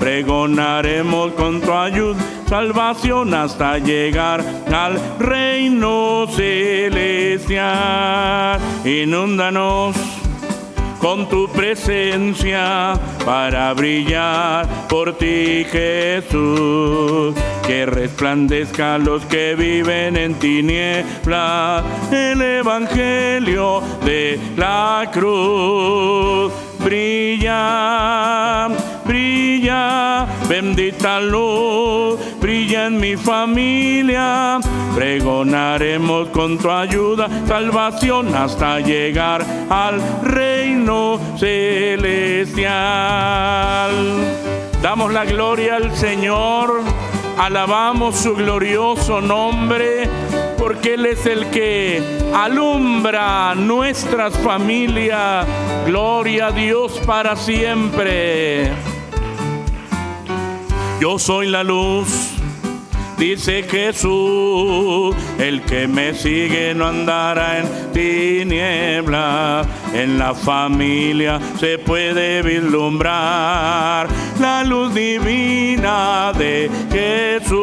pregonaremos con tu ayuda salvación hasta llegar al reino celestial. Inúndanos con tu presencia para brillar por ti, Jesús. Que resplandezca a los que viven en tinieblas el evangelio de la cruz. Brilla, brilla, bendita luz, brilla en mi familia. Pregonaremos con tu ayuda salvación hasta llegar al reino celestial. Damos la gloria al Señor, alabamos su glorioso nombre, porque Él es el que alumbra nuestras familias. Gloria a Dios para siempre. Yo soy la luz, dice Jesús, el que me sigue no andará en tinieblas. En la familia se puede vislumbrar la luz divina de Jesús.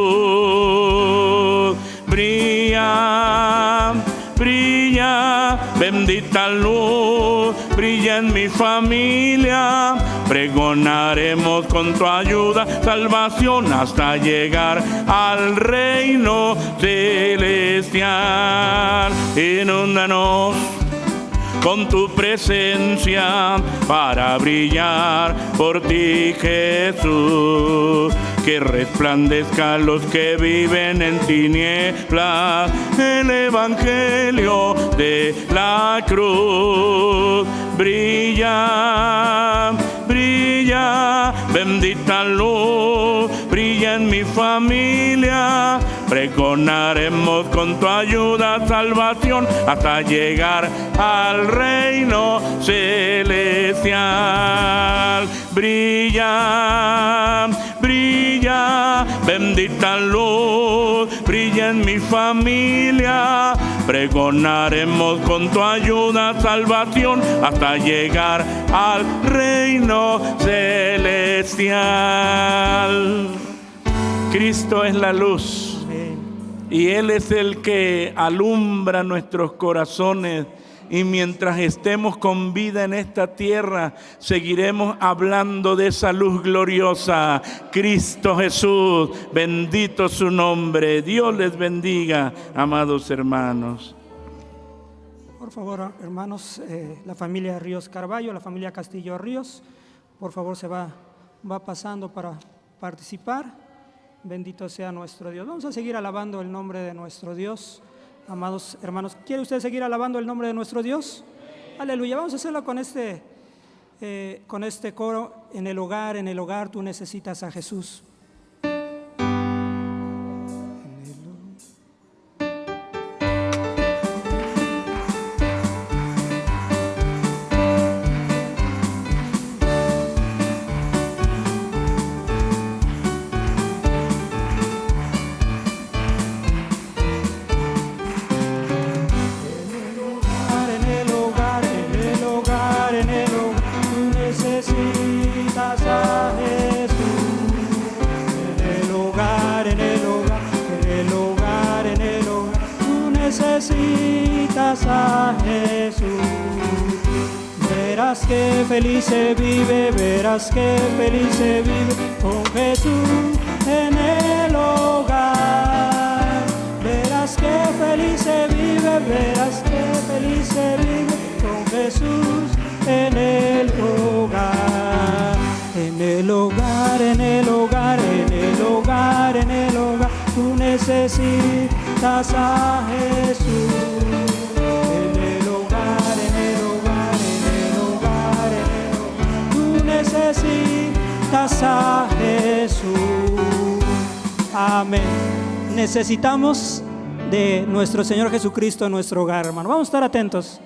Brilla, brilla, bendita luz, brilla en mi familia. Pregonaremos con tu ayuda salvación hasta llegar al reino celestial. Inúndanos con tu presencia para brillar por ti, Jesús. Que resplandezca a los que viven en tinieblas el evangelio de la cruz. Brilla, brilla, bendita luz, brilla en mi familia. Pregonaremos con tu ayuda salvación hasta llegar al reino celestial. Brilla, brilla, bendita luz, brilla en mi familia. Pregonaremos con tu ayuda salvación hasta llegar al reino celestial. Cristo es la luz y Él es el que alumbra nuestros corazones. Y mientras estemos con vida en esta tierra, seguiremos hablando de esa luz gloriosa. Cristo Jesús, bendito su nombre. Dios les bendiga, amados hermanos. Por favor, hermanos, la familia Ríos Carballo, la familia Castillo Ríos, por favor se va pasando para participar. Bendito sea nuestro Dios. Vamos a seguir alabando el nombre de nuestro Dios. Amados hermanos, ¿quiere usted seguir alabando el nombre de nuestro Dios? Aleluya. Vamos a hacerlo con este coro. En el hogar tú necesitas a Jesús. Necesitas a Jesús. Verás que feliz se vive, verás que feliz se vive con Jesús en el hogar. Verás que feliz se vive, verás que feliz se vive con Jesús en el hogar. En el hogar, en el hogar, en el hogar, en el hogar, tú necesitas a Jesús. En el hogar, en el hogar, en el hogar, en el hogar, tú necesitas a Jesús. Amén. Necesitamos de nuestro Señor Jesucristo en nuestro hogar, hermano. Vamos a estar atentos.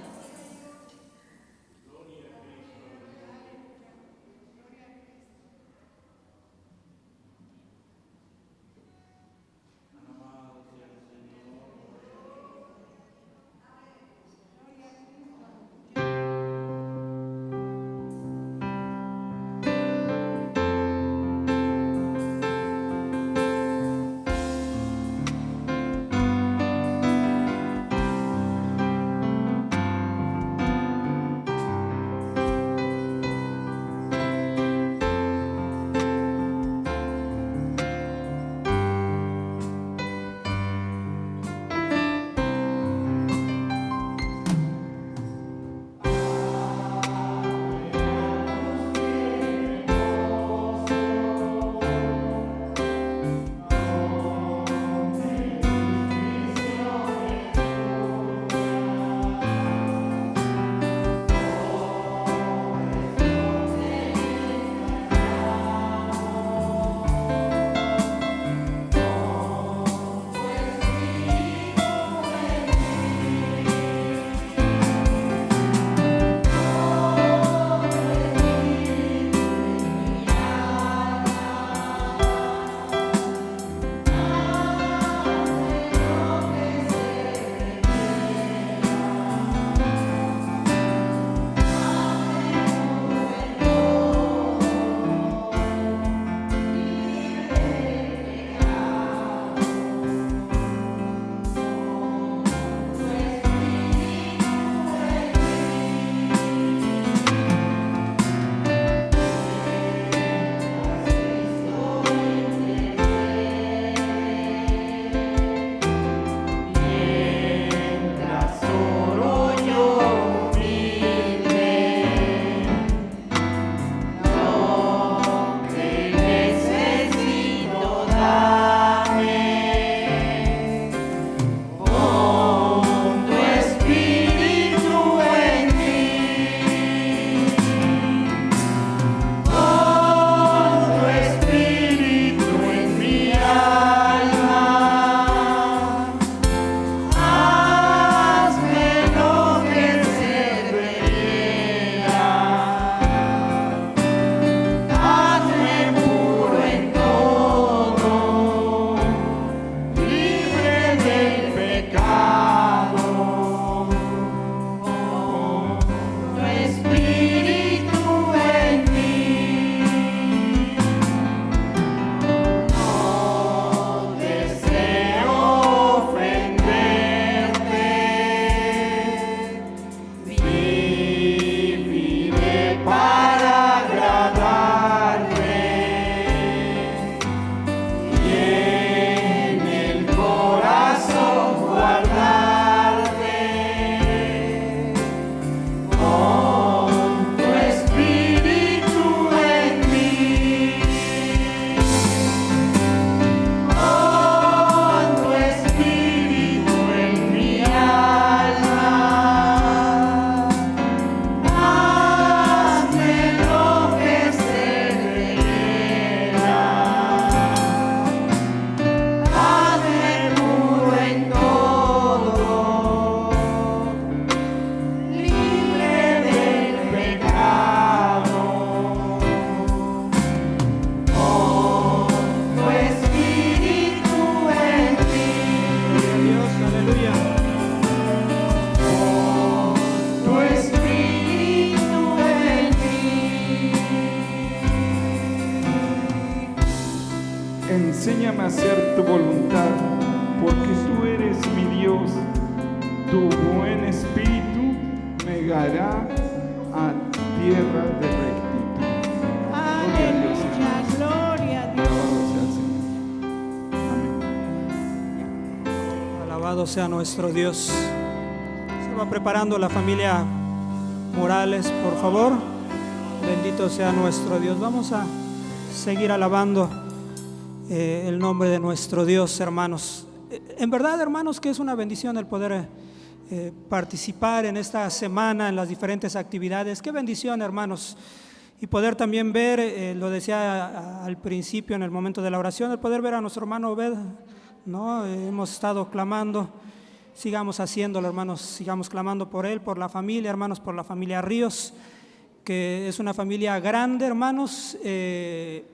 enséñame a hacer tu voluntad, porque tú eres mi Dios. Tu buen espíritu me guiará a tierra de rectitud. Aleluya, gloria a Dios. Alabado sea nuestro Dios. Se va preparando la familia Morales, por favor. Bendito sea nuestro Dios. Vamos a seguir alabando el nombre de nuestro Dios, hermanos. En verdad, hermanos, que es una bendición el poder participar en esta semana en las diferentes actividades. Qué bendición, hermanos. Y poder también ver, lo decía al principio en el momento de la oración, el poder ver a nuestro hermano Obed, ¿no? Hemos estado clamando, sigamos haciéndolo, hermanos, sigamos clamando por él, por la familia, hermanos, por la familia Ríos, que es una familia grande, hermanos,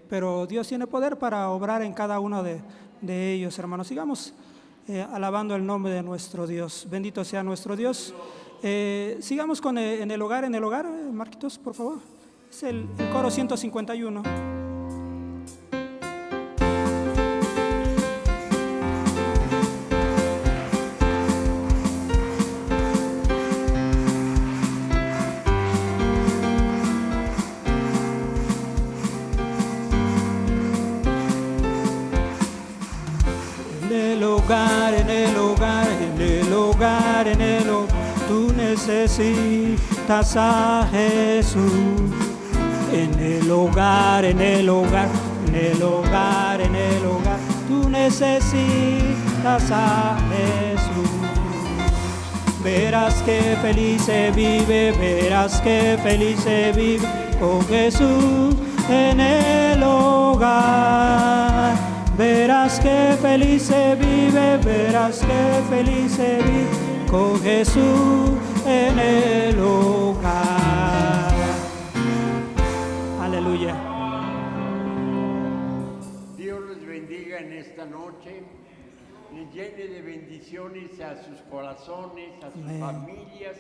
pero Dios tiene poder para obrar en cada uno de ellos, hermanos. Sigamos alabando el nombre de nuestro Dios. Bendito sea nuestro Dios. Sigamos con en el hogar, Marquitos, por favor. Es el coro 151. En el hogar, tú necesitas a Jesús. En el hogar, tú necesitas a Jesús. Verás que feliz se vive, con Jesús en el hogar. Verás que feliz se vive, con Jesús en el hogar. Aleluya. Dios les bendiga en esta noche, les llene de bendiciones a sus corazones, a sus familias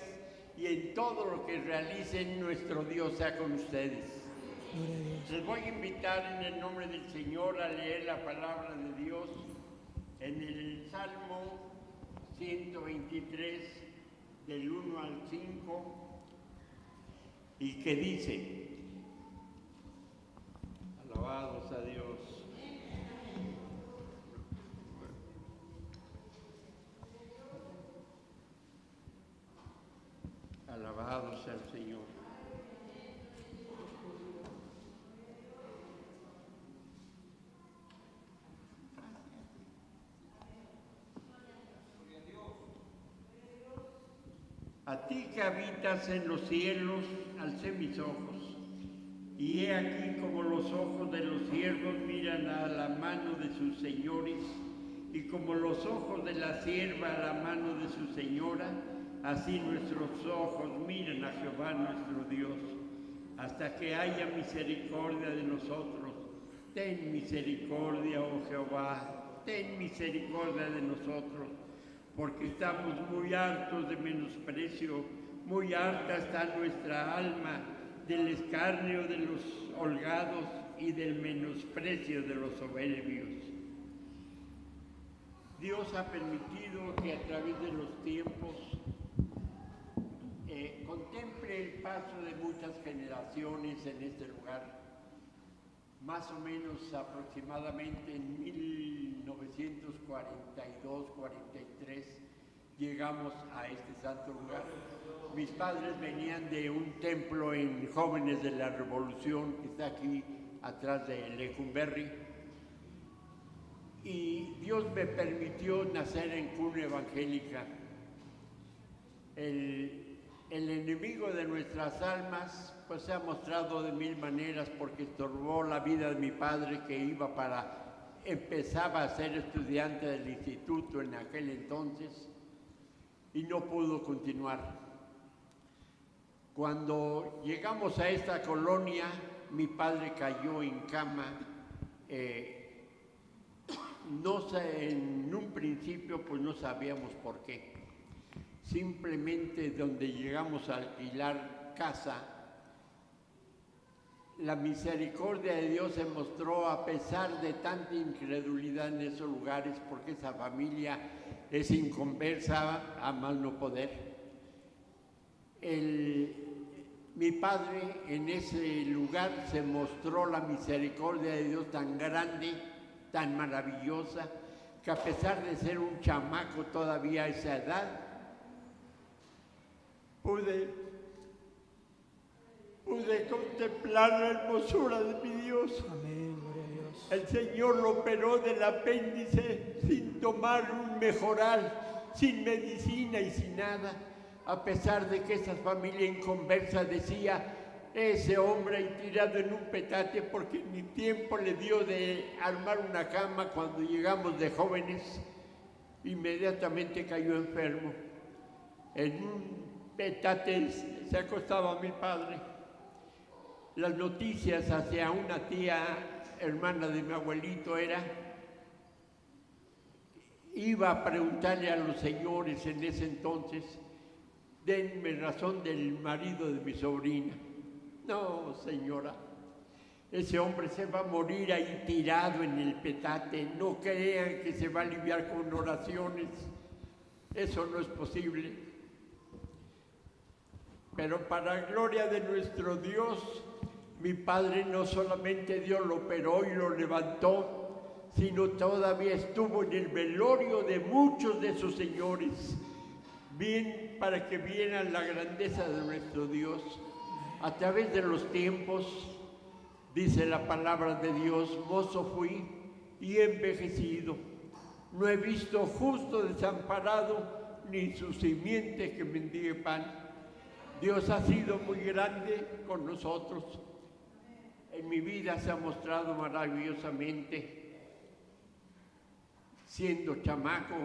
y en todo lo que realicen. Nuestro Dios sea con ustedes. Les voy a invitar en el nombre del Señor a leer la palabra de Dios en el Salmo 123, del 1 al 5, y que dice: alabados a Dios. Alabados al Señor. A ti que habitas en los cielos, alcé mis ojos, y he aquí como los ojos de los siervos miran a la mano de sus señores, y como los ojos de la sierva a la mano de su señora, así nuestros ojos miran a Jehová nuestro Dios, hasta que haya misericordia de nosotros. Ten misericordia, oh Jehová, ten misericordia de nosotros, porque estamos muy hartos de menosprecio, muy harta está nuestra alma del escarnio de los holgados y del menosprecio de los soberbios. Dios ha permitido que a través de los tiempos contemple el paso de muchas generaciones en este lugar. Más o menos aproximadamente en 1942-43 llegamos a este santo lugar. Mis padres venían de un templo en Jóvenes de la Revolución, que está aquí atrás de Lecumberri, y Dios me permitió nacer en cuna evangélica. El enemigo de nuestras almas pues se ha mostrado de mil maneras, porque estorbó la vida de mi padre, que empezaba a ser estudiante del instituto en aquel entonces y no pudo continuar. Cuando llegamos a esta colonia, mi padre cayó en cama. En un principio pues no sabíamos por qué. Simplemente donde llegamos a alquilar casa, la misericordia de Dios se mostró a pesar de tanta incredulidad en esos lugares, porque esa familia es inconversa a más no poder. Mi padre en ese lugar se mostró la misericordia de Dios tan grande, tan maravillosa, que a pesar de ser un chamaco todavía a esa edad, pude contemplar la hermosura de mi Dios. Amén, gloria a Dios. El Señor lo operó del apéndice sin tomar un mejoral, sin medicina y sin nada, a pesar de que esa familia inconversa decía, ese hombre ahí tirado en un petate, porque en mi tiempo le dio de armar una cama cuando llegamos de jóvenes, inmediatamente cayó enfermo. En un petate se acostaba mi padre. Las noticias hacia una tía, hermana de mi abuelito, iba a preguntarle a los señores en ese entonces, denme razón del marido de mi sobrina. No, señora, ese hombre se va a morir ahí tirado en el petate, no crean que se va a aliviar con oraciones, eso no es posible. Pero para gloria de nuestro Dios, mi padre no solamente Dios lo operó y lo levantó, sino todavía estuvo en el velorio de muchos de sus señores, bien para que vieran la grandeza de nuestro Dios. A través de los tiempos, dice la palabra de Dios, mozo fui y he envejecido, no he visto justo desamparado, ni su simiente que mendigue pan. Dios ha sido muy grande con nosotros. En mi vida se ha mostrado maravillosamente. Siendo chamaco,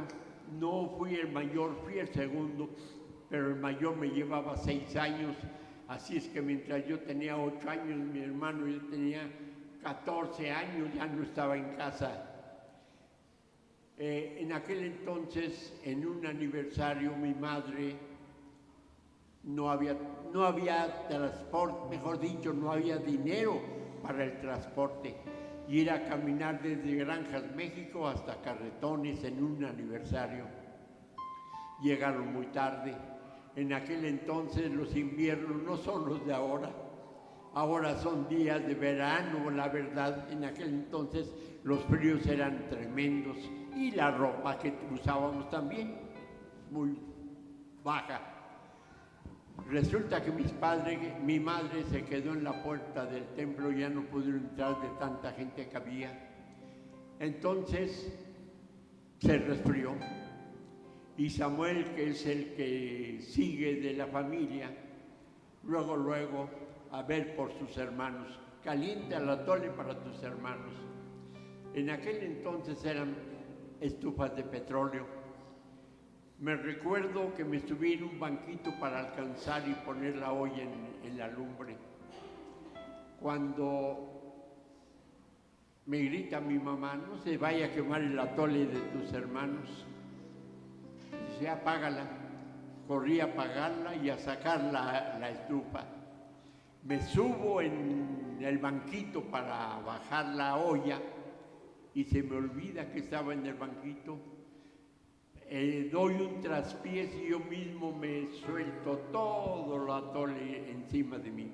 no fui el mayor, fui el segundo, pero el mayor me llevaba 6 años. Así es que mientras yo tenía 8 años, mi hermano ya tenía 14 años, ya no estaba en casa. En aquel entonces, en un aniversario, mi madre no había transporte, mejor dicho, no había dinero para el transporte. Y ir a caminar desde Granjas, México, hasta Carretones en un aniversario. Llegaron muy tarde. En aquel entonces los inviernos no son los de ahora. Ahora son días de verano, la verdad. En aquel entonces los fríos eran tremendos y la ropa que usábamos también, muy baja. Resulta que mi madre se quedó en la puerta del templo, ya no pudieron entrar de tanta gente que había. Entonces se resfrió. Y Samuel, que es el que sigue de la familia, luego, a ver por sus hermanos, calienta el atole para tus hermanos. En aquel entonces eran estufas de petróleo. Me recuerdo que me subí en un banquito para alcanzar y poner la olla en la lumbre. Cuando me grita mi mamá, no se vaya a quemar el atole de tus hermanos. Dice, apágala. Corrí a apagarla y a sacar la estufa. Me subo en el banquito para bajar la olla y se me olvida que estaba en el banquito. Doy un traspiés y yo mismo me suelto todo el atole encima de mí.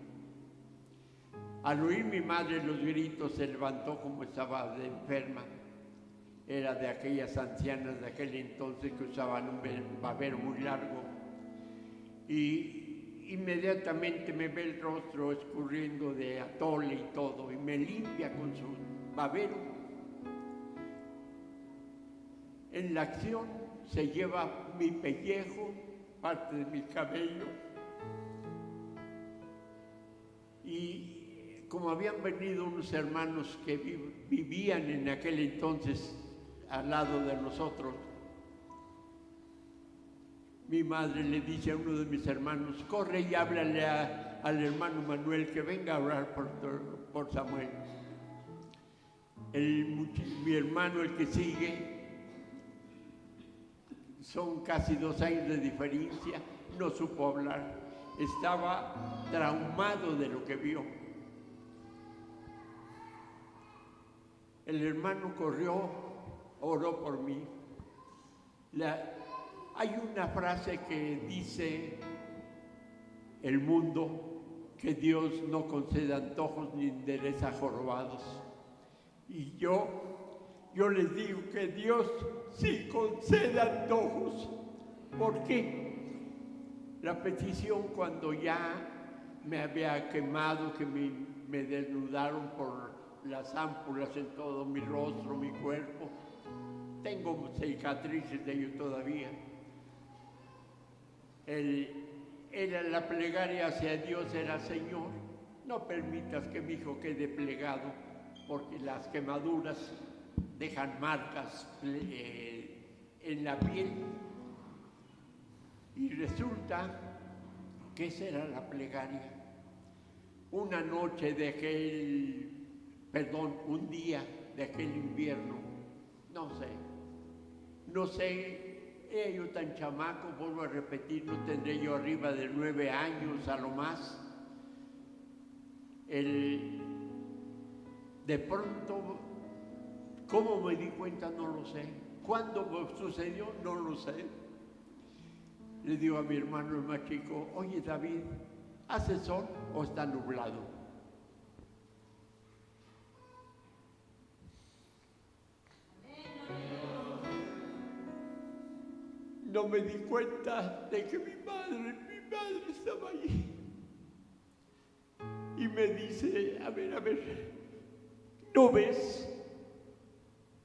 Al oír mi madre los gritos, se levantó como estaba de enferma. Era de aquellas ancianas de aquel entonces que usaban un babero muy largo. Y inmediatamente me ve el rostro escurriendo de atole y todo, y me limpia con su babero. En la acción se lleva mi pellejo, parte de mi cabello, y como habían venido unos hermanos que vivían en aquel entonces al lado de nosotros, mi madre le dice a uno de mis hermanos, corre y háblale al hermano Manuel que venga a orar por Samuel. Mi hermano, el que sigue, son casi 2 años de diferencia, no supo hablar, estaba traumado de lo que vio. El hermano corrió, oró por mí. Hay una frase que dice el mundo que Dios no concede antojos ni endereza jorobados. Y yo les digo que Dios sí concede antojos. ¿Por qué? La petición cuando ya me había quemado, que me desnudaron por las ámpulas en todo mi rostro, mi cuerpo. Tengo cicatrices de ello todavía. La plegaria hacia Dios era: Señor, no permitas que mi hijo quede plegado, porque las quemaduras dejan marcas en la piel. Y resulta que esa era la plegaria. Un día de aquel invierno, no sé, era yo tan chamaco, vuelvo a repetir, no tendré yo arriba de 9 años a lo más. De pronto, ¿cómo me di cuenta? No lo sé. ¿Cuándo sucedió? No lo sé. Le digo a mi hermano el más chico: oye, David, ¿hace sol o está nublado? No me di cuenta de que mi madre estaba allí. Y me dice: a ver, ¿no ves?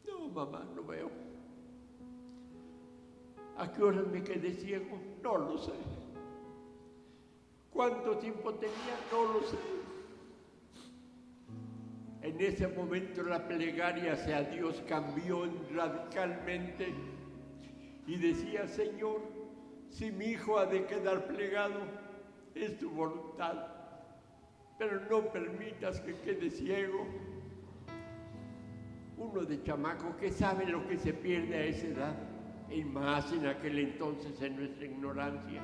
No, mamá, no veo. ¿A qué hora me quedé ciego? No lo sé. ¿Cuánto tiempo tenía? No lo sé. En ese momento la plegaria hacia Dios cambió radicalmente y decía: Señor, si mi hijo ha de quedar plegado, es tu voluntad, pero no permitas que quede ciego. Uno de chamaco que sabe lo que se pierde a esa edad, y más en aquel entonces, en nuestra ignorancia.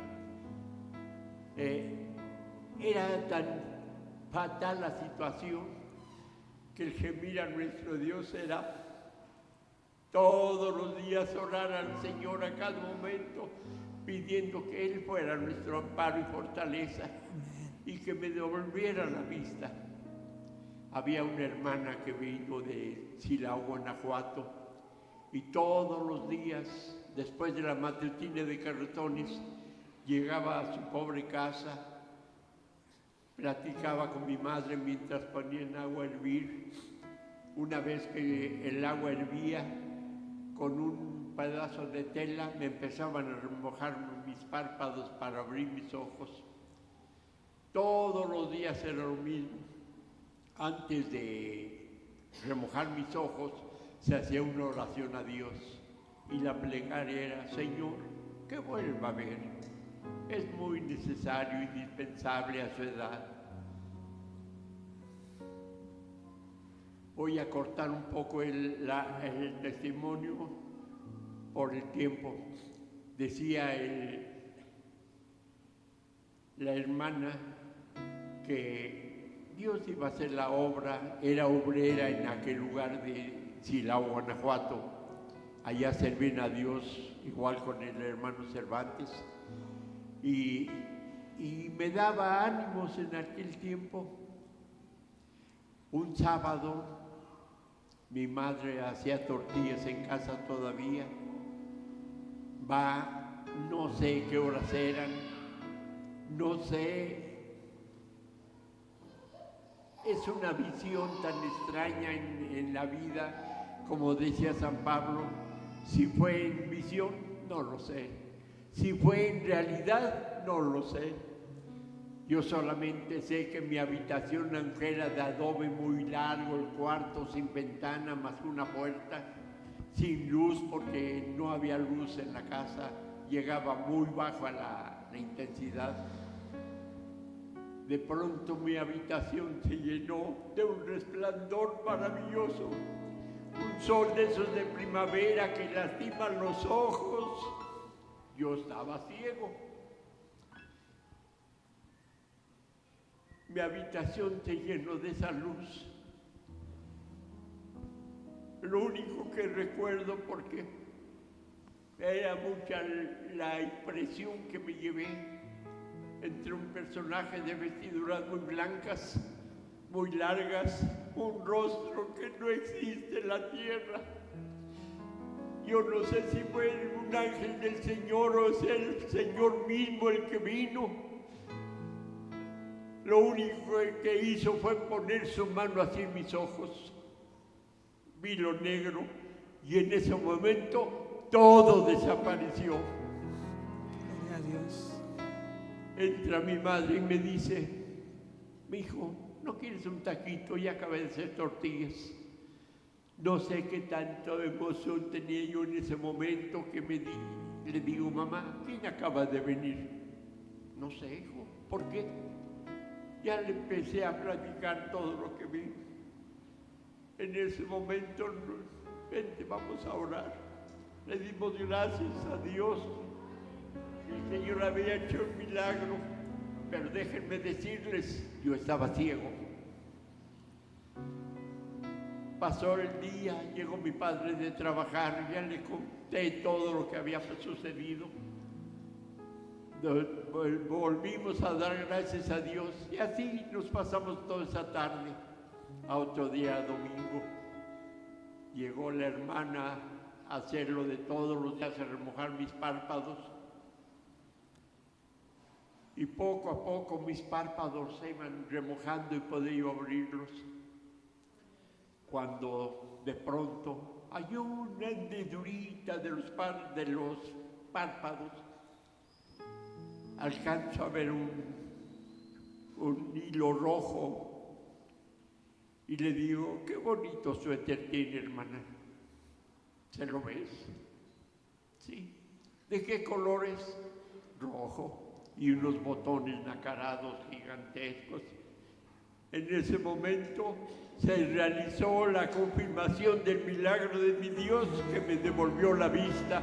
Era tan fatal la situación que el gemir a nuestro Dios era todos los días orar al Señor a cada momento, pidiendo que Él fuera nuestro amparo y fortaleza y que me devolviera la vista. Había una hermana que vino de Silao, Guanajuato, y todos los días, después de la matutina de carretones, llegaba a su pobre casa, platicaba con mi madre mientras ponían agua a hervir. Una vez que el agua hervía, con un pedazo de tela me empezaban a remojar mis párpados para abrir mis ojos. Todos los días era lo mismo. Antes de remojar mis ojos, se hacía una oración a Dios. Y la plegaria era: Señor, que vuelva a ver. Es muy necesario, indispensable a su edad. Voy a cortar un poco el testimonio por el tiempo. Decía la hermana que Dios iba a hacer la obra, era obrera en aquel lugar de Silao, Guanajuato. Allá servían a Dios igual con el hermano Cervantes. Y me daba ánimos en aquel tiempo. Un sábado, mi madre hacía tortillas en casa todavía. No sé qué horas eran, no sé. Es una visión tan extraña en la vida, como decía San Pablo. Si fue en visión, no lo sé. Si fue en realidad, no lo sé. Yo solamente sé que mi habitación era de adobe muy largo, el cuarto sin ventana más una puerta, sin luz porque no había luz en la casa, llegaba muy bajo a la intensidad. De pronto mi habitación se llenó de un resplandor maravilloso, un sol de esos de primavera que lastiman los ojos. Yo estaba ciego. Mi habitación se llenó de esa luz. Lo único que recuerdo, porque era mucha la impresión que me llevé entre un personaje de vestiduras muy blancas, muy largas, un rostro que no existe en la tierra. Yo no sé si fue un ángel del Señor o es el Señor mismo el que vino. Lo único que hizo fue poner su mano así en mis ojos. Vi lo negro y en ese momento todo desapareció. Gloria a Dios. Entra mi madre y me dice: mi hijo, ¿no quieres un taquito? Ya acabé de hacer tortillas. No sé qué tanto emoción tenía yo en ese momento que le digo: mamá, ¿quién acaba de venir? No sé, hijo, ¿por qué? Ya le empecé a platicar todo lo que vi. En ese momento, vente, vamos a orar. Le dimos gracias a Dios. El Señor había hecho un milagro, pero déjenme decirles, yo estaba ciego. Pasó el día, llegó mi padre de trabajar, ya le conté todo lo que había sucedido. Volvimos a dar gracias a Dios y así nos pasamos toda esa tarde. A otro día, domingo, llegó la hermana a hacerlo de todos los días, a remojar mis párpados. Y poco a poco mis párpados se iban remojando y podía yo abrirlos. Cuando de pronto hay una hendidurita de los párpados, alcanzo a ver un hilo rojo y le digo: qué bonito suéter tiene, hermana. ¿Se lo ves? Sí. ¿De qué color es? Rojo. Y unos botones nacarados gigantescos. En ese momento se realizó la confirmación del milagro de mi Dios, que me devolvió la vista.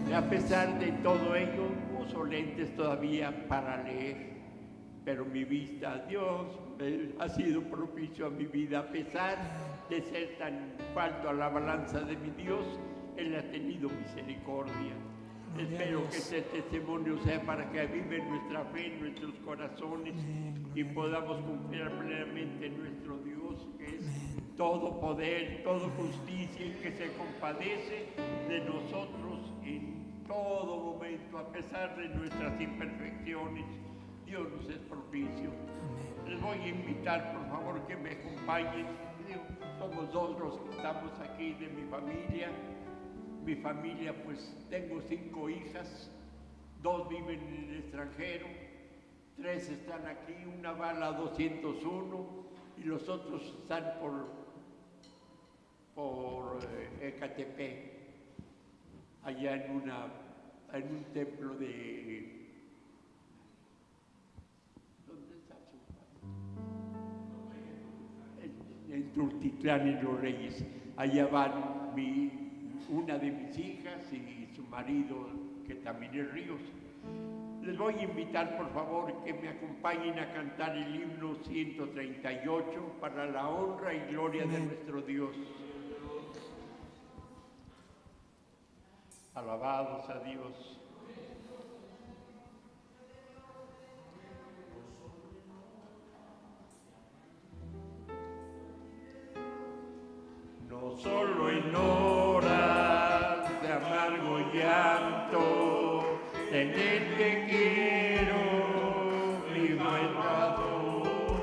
Y a pesar de todo ello, uso lentes todavía para leer, pero mi vista, Dios ha sido propicio a mi vida. A pesar de ser tan falto a la balanza de mi Dios, Él ha tenido misericordia. Espero que este testimonio sea para que avive nuestra fe en nuestros corazones y podamos confiar plenamente en nuestro Dios, que es todo poder, todo justicia y que se compadece de nosotros en todo momento, a pesar de nuestras imperfecciones. Dios nos es propicio. Les voy a invitar, por favor, que me acompañen. Somos dos los que estamos aquí de mi familia. Mi familia, pues tengo 5 hijas, 2 viven en el extranjero, 3 están aquí, una va a la 201 y los otros están por Ecatepec, allá en un templo de... ¿Dónde está su padre? En Tultitlán, en Los Reyes. Allá van una de mis hijas y su marido, que también es Ríos. Les voy a invitar, por favor, que me acompañen a cantar el himno 138 para la honra y gloria de nuestro Dios. Alabados a Dios. No solo en horas de amargo llanto, tenerte quiero, mi malvador,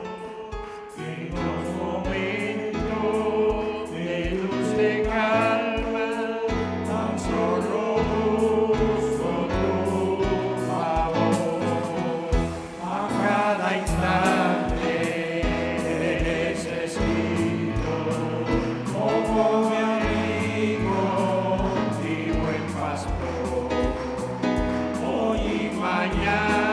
en los momentos de dulce calma, tan solo busco tu favor, a cada instante te necesito. Como mi amigo y buen pastor, hoy y mañana.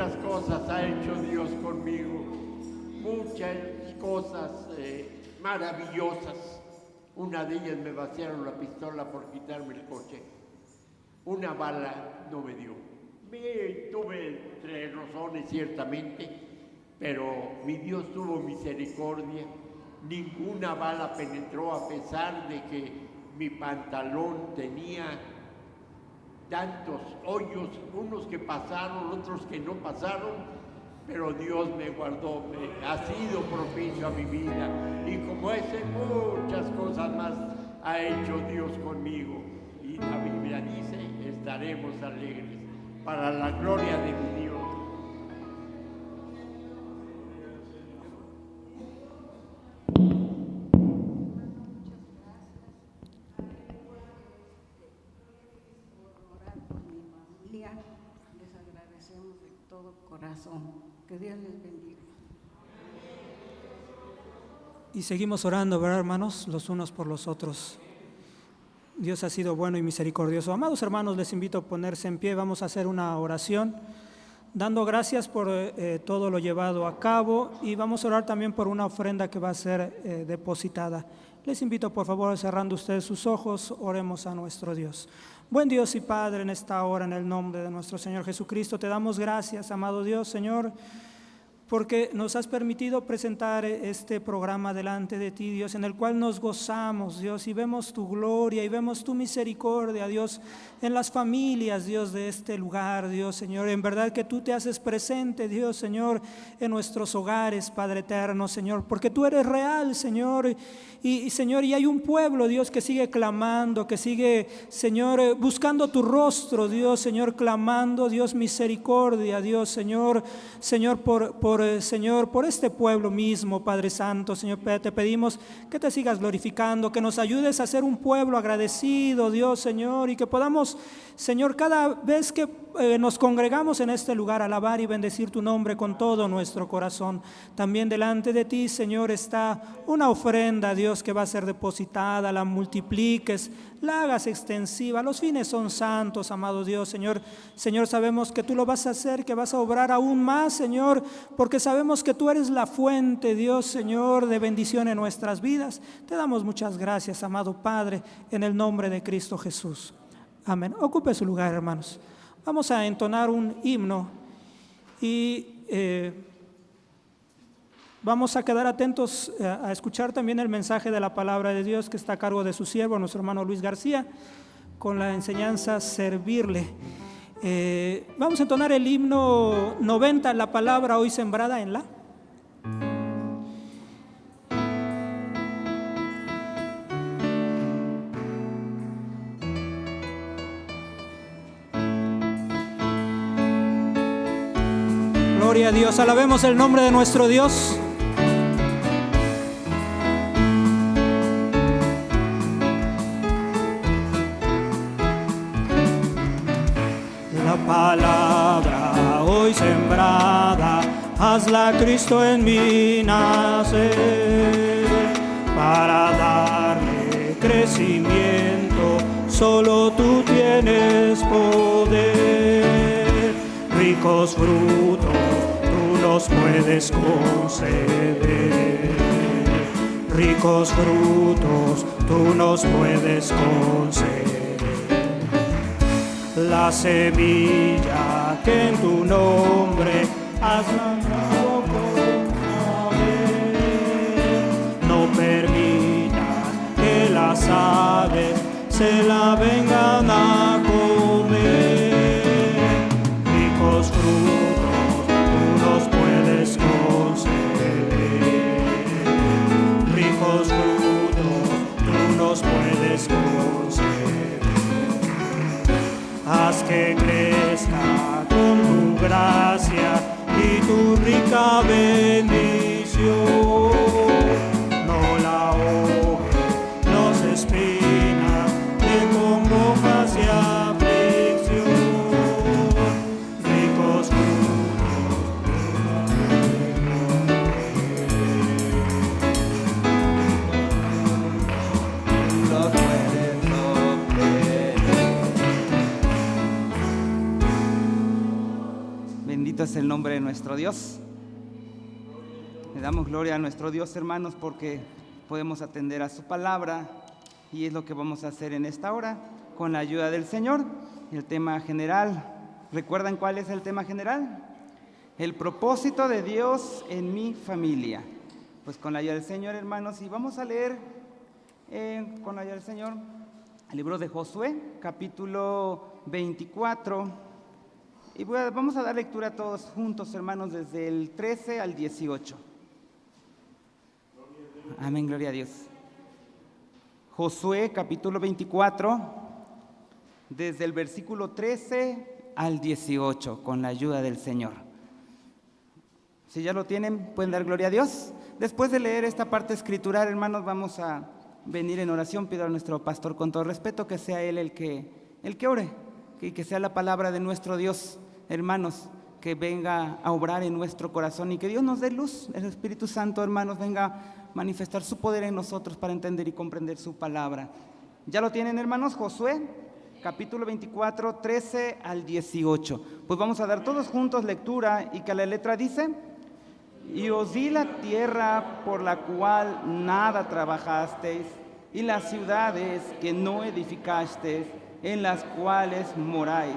muchas cosas ha hecho Dios conmigo, muchas cosas maravillosas. Una de ellas me vaciaron la pistola por quitarme el coche. Una bala no me dio. Tuve 3 razones ciertamente, pero mi Dios tuvo misericordia. Ninguna bala penetró a pesar de que mi pantalón tenía tantos hoyos, unos que pasaron, otros que no pasaron, pero Dios me guardó, ha sido propicio a mi vida, y como ese, muchas cosas más ha hecho Dios conmigo. Y la Biblia dice, estaremos alegres para la gloria de mi Dios. Les agradecemos de todo corazón. Que Dios les bendiga. Y seguimos orando, ¿verdad, hermanos? Los unos por los otros. Dios ha sido bueno y misericordioso. Amados hermanos, les invito a ponerse en pie. Vamos a hacer una oración, dando gracias por todo lo llevado a cabo, y vamos a orar también por una ofrenda que va a ser depositada. Les invito, por favor, cerrando ustedes sus ojos, oremos a nuestro Dios. Buen Dios y Padre, en esta hora, en el nombre de nuestro Señor Jesucristo, te damos gracias, amado Dios, Señor, porque nos has permitido presentar este programa delante de ti, Dios, en el cual nos gozamos, Dios, y vemos tu gloria y vemos tu misericordia, Dios, en las familias, Dios, de este lugar, Dios, Señor. En verdad que tú te haces presente, Dios, Señor, en nuestros hogares, Padre eterno, Señor, porque tú eres real, Señor, Señor, y hay un pueblo, Dios, que sigue clamando, que sigue, Señor, buscando tu rostro, Dios, Señor, clamando, Dios, misericordia, Dios, Señor, Señor, por este pueblo mismo, Padre Santo, Señor, te pedimos que te sigas glorificando, que nos ayudes a ser un pueblo agradecido, Dios, Señor, y que podamos, Señor, cada vez que nos congregamos en este lugar, alabar y bendecir tu nombre con todo nuestro corazón. También delante de ti, Señor, está una ofrenda, Dios, que va a ser depositada, la multipliques, la hagas extensiva. Los fines son santos, amado Dios, Señor. Señor, sabemos que tú lo vas a hacer, que vas a obrar aún más, Señor, porque sabemos que tú eres la fuente, Dios, Señor, de bendición en nuestras vidas. Te damos muchas gracias, amado Padre, en el nombre de Cristo Jesús. Amén. Ocupe su lugar, hermanos. Vamos a entonar un himno y vamos a quedar atentos a escuchar también el mensaje de la palabra de Dios que está a cargo de su siervo, nuestro hermano Luis García, con la enseñanza servirle. Vamos a entonar el himno 90, la palabra hoy sembrada en la. Gloria a Dios, alabemos el nombre de nuestro Dios. La palabra hoy sembrada, hazla Cristo en mí nacer, para darle crecimiento, solo tú tienes poder. Ricos frutos tú nos puedes conceder, ricos frutos tú nos puedes conceder. La semilla que en tu nombre has lanzado con saber, no permitas que las aves se la vengan a comer. Ricos frutos tú nos puedes conceder, ricos frutos tú nos puedes conceder. Haz que crezca con tu gracia y tu rica bendición. No la ahogue los espinas de congojas y aflicción. Ricos frutos los puedes obtener. Bendito es el nombre de nuestro Dios. Le damos gloria a nuestro Dios, hermanos, porque podemos atender a su palabra y es lo que vamos a hacer en esta hora con la ayuda del Señor. El tema general, ¿recuerdan cuál es el tema general? El propósito de Dios en mi familia. Pues con la ayuda del Señor, hermanos, y vamos a leer con la ayuda del Señor el libro de Josué, capítulo 24. Y vamos a dar lectura todos juntos, hermanos, desde el 13 al 18. Amén, gloria a Dios. Josué, capítulo 24, desde el versículo 13 al 18, con la ayuda del Señor. Si ya lo tienen, pueden dar gloria a Dios. Después de leer esta parte escritural, hermanos, vamos a venir en oración. Pido a nuestro pastor con todo respeto que sea él el que ore, y que sea la palabra de nuestro Dios, hermanos, que venga a obrar en nuestro corazón y que Dios nos dé luz. El Espíritu Santo, hermanos, venga a manifestar su poder en nosotros para entender y comprender su palabra. ¿Ya lo tienen, hermanos? Josué, capítulo 24, 13 al 18. Pues vamos a dar todos juntos lectura, y que la letra dice: y os di la tierra por la cual nada trabajasteis, y las ciudades que no edificasteis, en las cuales moráis,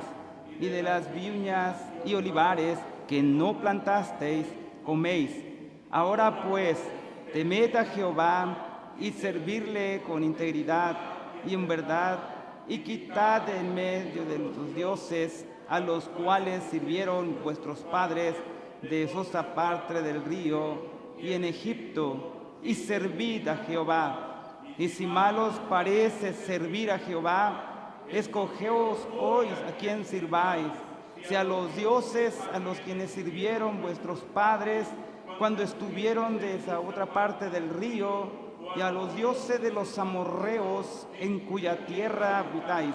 y de las viñas y olivares que no plantasteis, coméis. Ahora pues, temed a Jehová y servirle con integridad y en verdad, y quitad de en medio de los dioses a los cuales sirvieron vuestros padres de esa parte del río y en Egipto, y servid a Jehová. Y si mal os parece servir a Jehová, escogeos hoy a quien sirváis, si a los dioses a los quienes sirvieron vuestros padres cuando estuvieron de esa otra parte del río, y a los dioses de los amorreos en cuya tierra habitáis,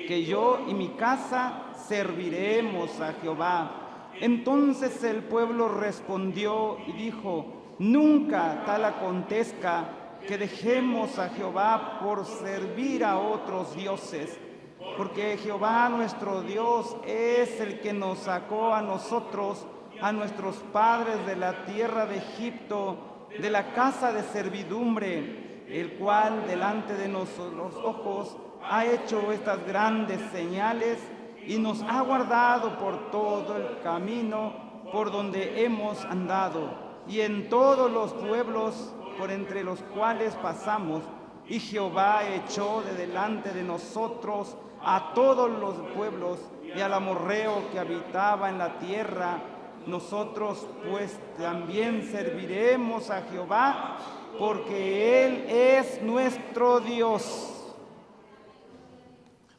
que yo y mi casa serviremos a Jehová. Entonces el pueblo respondió y dijo: nunca tal acontezca que dejemos a Jehová por servir a otros dioses, porque Jehová nuestro Dios es el que nos sacó a nosotros, a nuestros padres, de la tierra de Egipto, de la casa de servidumbre, el cual delante de nuestros ojos ha hecho estas grandes señales y nos ha guardado por todo el camino por donde hemos andado y en todos los pueblos por entre los cuales pasamos. Y Jehová echó de delante de nosotros a todos los pueblos y al amorreo que habitaba en la tierra. Nosotros pues también serviremos a Jehová, porque Él es nuestro Dios.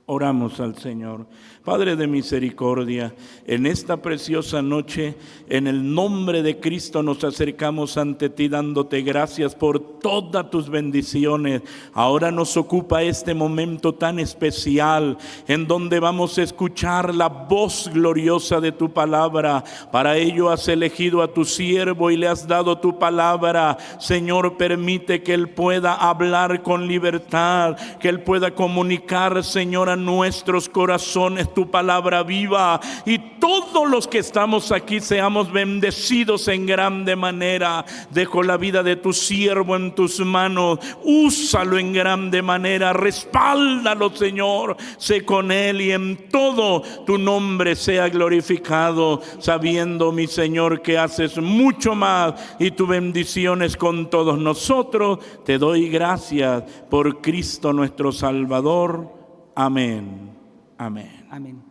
Oramos al Señor. Padre de misericordia, en esta preciosa noche, en el nombre de Cristo nos acercamos ante ti dándote gracias por todas tus bendiciones. Ahora nos ocupa este momento tan especial en donde vamos a escuchar la voz gloriosa de tu palabra. Para ello has elegido a tu siervo y le has dado tu palabra. Señor, permite que él pueda hablar con libertad, que él pueda comunicar, Señor, a nuestros corazones tu palabra viva, y todos los que estamos aquí seamos bendecidos en grande manera. Dejo la vida de tu siervo en tus manos, úsalo en grande manera, respáldalo, Señor, sé con él y en todo tu nombre sea glorificado, sabiendo, mi Señor, que haces mucho más y tu bendición es con todos nosotros. Te doy gracias por Cristo nuestro Salvador. Amén. Amén. Amén.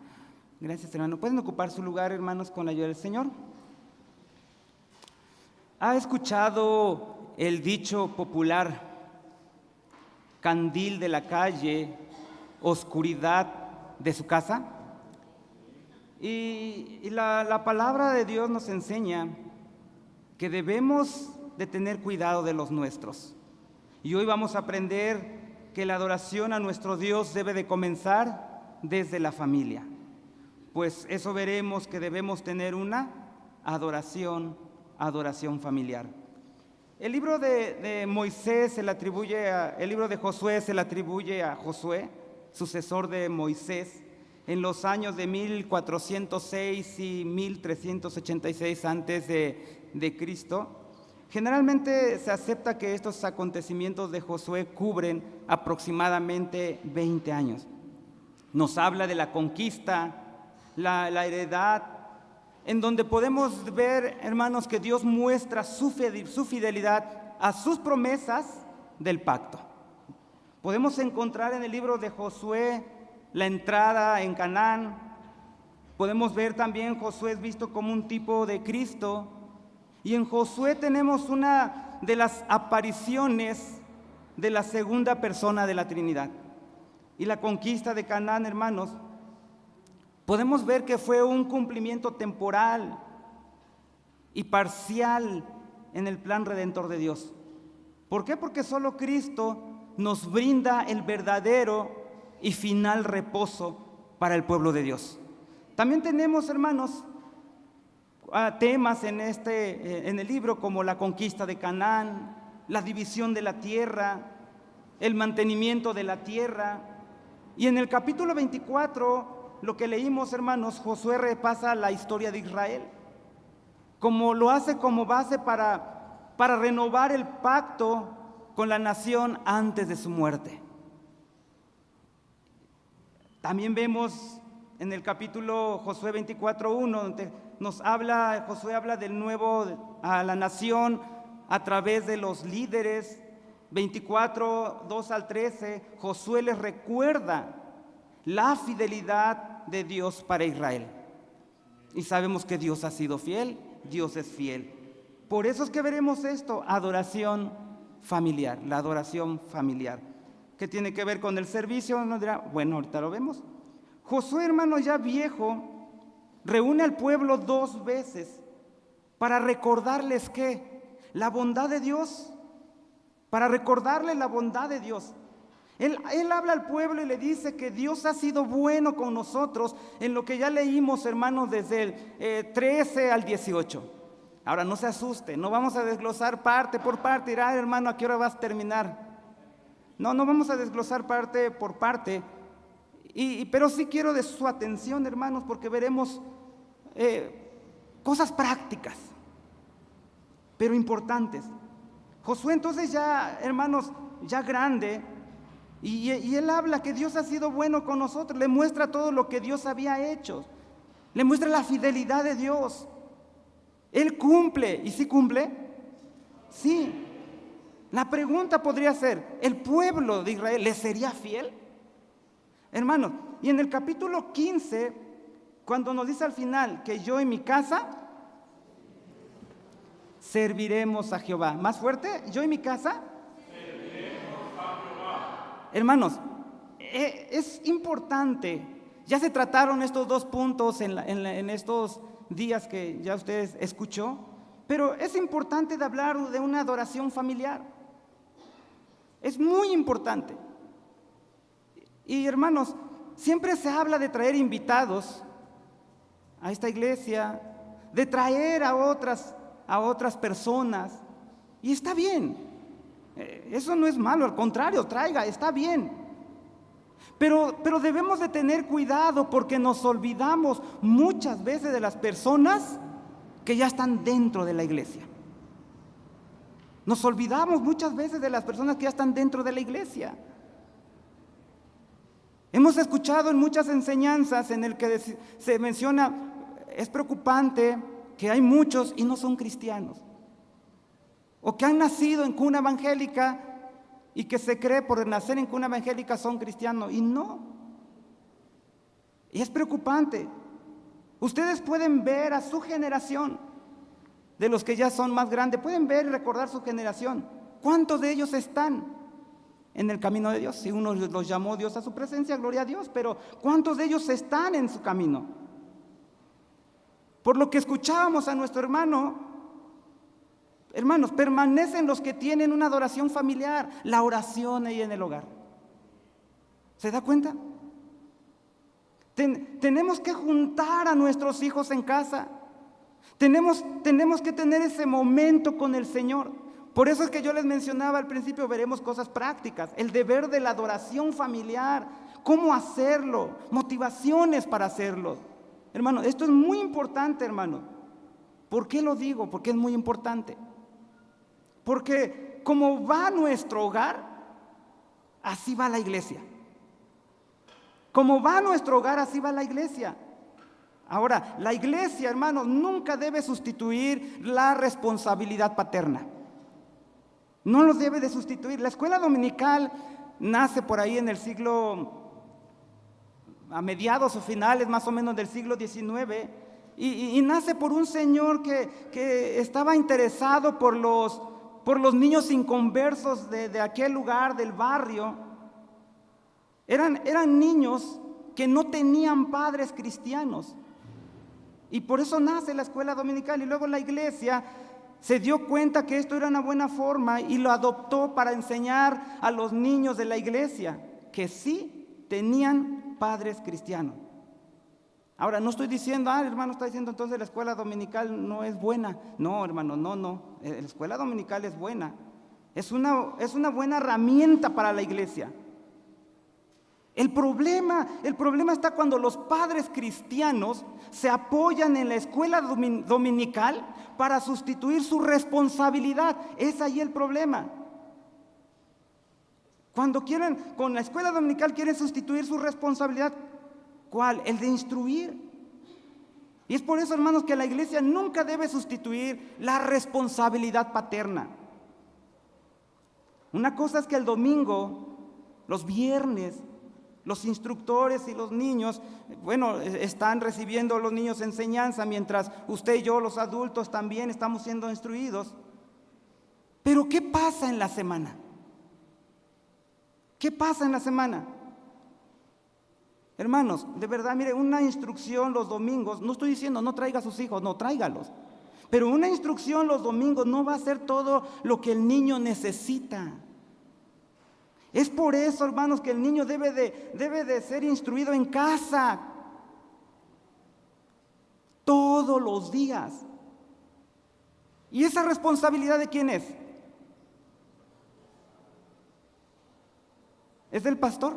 Gracias, hermano. ¿Pueden ocupar su lugar, hermanos, con la ayuda del Señor? ¿Ha escuchado el dicho popular: candil de la calle, oscuridad de su casa? Y la palabra de Dios nos enseña que debemos de tener cuidado de los nuestros. Y hoy vamos a aprender que la adoración a nuestro Dios debe de comenzar desde la familia. Pues eso veremos, que debemos tener una adoración familiar. El libro de Moisés se le atribuye el libro de Josué se le atribuye a Josué, sucesor de Moisés, en los años de 1406 y 1386 antes de Cristo, generalmente se acepta que estos acontecimientos de Josué cubren aproximadamente 20 años. Nos habla de la conquista, la heredad, en donde podemos ver, hermanos, que Dios muestra su fidelidad a sus promesas del pacto. Podemos encontrar en el libro de Josué la entrada en Canaán. Podemos ver también Josué es visto como un tipo de Cristo. Y en Josué tenemos una de las apariciones de la segunda persona de la Trinidad. Y la conquista de Canaán, hermanos, podemos ver que fue un cumplimiento temporal y parcial en el plan redentor de Dios. ¿Por qué? Porque solo Cristo nos brinda el verdadero y final reposo para el pueblo de Dios. También tenemos, hermanos, temas en el libro como la conquista de Canaán, la división de la tierra, el mantenimiento de la tierra. Y en el capítulo 24, lo que leímos, hermanos, Josué repasa la historia de Israel, como lo hace como base para renovar el pacto con la nación antes de su muerte. También vemos en el capítulo Josué 24:1, donde Josué habla del nuevo a la nación a través de los líderes. 24:2 al 13, Josué les recuerda la fidelidad de Dios para Israel. Y sabemos que Dios ha sido fiel, Dios es fiel. Por eso es que veremos esto, adoración familiar, la adoración familiar. ¿Qué tiene que ver con el servicio? Nos dirá, bueno, ahorita lo vemos. Josué, hermano, ya viejo, reúne al pueblo 2 veces para recordarles que la bondad de Dios, para recordarles la bondad de Dios. Él habla al pueblo y le dice que Dios ha sido bueno con nosotros en lo que ya leímos, hermanos, desde el 13 al 18. Ahora no se asuste, no vamos a desglosar parte por parte. Dirá, hermano, ¿a qué hora vas a terminar? No vamos a desglosar parte por parte. Pero sí quiero de su atención, hermanos, porque veremos cosas prácticas, pero importantes. Josué entonces ya, hermanos, ya grande, y él habla que Dios ha sido bueno con nosotros, le muestra todo lo que Dios había hecho, le muestra la fidelidad de Dios. Él cumple, ¿y sí cumple? Sí. La pregunta podría ser, ¿el pueblo de Israel le sería fiel? Hermanos, y en el capítulo 15, cuando nos dice al final que yo y mi casa serviremos a Jehová. ¿Más fuerte? ¿Yo y mi casa? Serviremos a Jehová. Hermanos, es importante. Ya se trataron estos 2 puntos en estos días que ya ustedes escuchó, pero es importante de hablar de una adoración familiar. Es muy importante. Y hermanos, siempre se habla de traer invitados a esta iglesia, de traer a otras personas, y está bien, eso no es malo, al contrario, traiga, está bien. Pero debemos de tener cuidado porque nos olvidamos muchas veces de las personas que ya están dentro de la iglesia. Nos olvidamos muchas veces de las personas que ya están dentro de la iglesia. Hemos escuchado en muchas enseñanzas en el que se menciona, es preocupante que hay muchos y no son cristianos, o que han nacido en cuna evangélica y que se cree por nacer en cuna evangélica son cristianos, y no. Y es preocupante. Ustedes pueden ver a su generación, de los que ya son más grandes, pueden ver y recordar su generación. ¿Cuántos de ellos están en el camino de Dios? Si uno los llamó Dios a su presencia, gloria a Dios, pero ¿cuántos de ellos están en su camino? Por lo que escuchábamos a nuestro hermanos, permanecen los que tienen una adoración familiar, la oración ahí en el hogar. ¿Se da cuenta? Tenemos que juntar a nuestros hijos en casa. Tenemos que tener ese momento con el Señor. Por eso es que yo les mencionaba al principio, veremos cosas prácticas. El deber de la adoración familiar. cómo hacerlo, motivaciones para hacerlo. Hermano, esto es muy importante, hermano. ¿Por qué lo digo? Porque es muy importante. Porque como va nuestro hogar, así va la iglesia. Como va nuestro hogar, así va la iglesia. Ahora, la iglesia, hermanos, nunca debe sustituir la responsabilidad paterna. No lo debe de sustituir. La escuela dominical nace por ahí en el siglo, a mediados o finales más o menos del siglo XIX, y nace por un señor que estaba interesado por los niños inconversos de aquel lugar, del barrio. Eran niños que no tenían padres cristianos. Y por eso nace la escuela dominical, y luego la iglesia se dio cuenta que esto era una buena forma y lo adoptó para enseñar a los niños de la iglesia que sí tenían padres cristianos. Ahora, no estoy diciendo, hermano, está diciendo entonces la escuela dominical no es buena. No, hermano, no. La escuela dominical es buena. Es una buena herramienta para la iglesia. El problema está cuando los padres cristianos se apoyan en la escuela dominical para sustituir su responsabilidad. Es ahí el problema. Cuando con la escuela dominical quieren sustituir su responsabilidad, ¿cuál? El de instruir. Y es por eso, hermanos, que la iglesia nunca debe sustituir la responsabilidad paterna. Una cosa es que el domingo, los viernes, los instructores y los niños, están recibiendo los niños enseñanza, mientras usted y yo, los adultos, también estamos siendo instruidos. Pero ¿qué pasa en la semana? ¿Qué pasa en la semana? Hermanos, de verdad, mire, una instrucción los domingos, no estoy diciendo no traiga a sus hijos, no, tráigalos. Pero una instrucción los domingos no va a ser todo lo que el niño necesita. Es por eso, hermanos, que el niño debe de ser instruido en casa todos los días. ¿Y esa responsabilidad de quién es? ¿Es del pastor?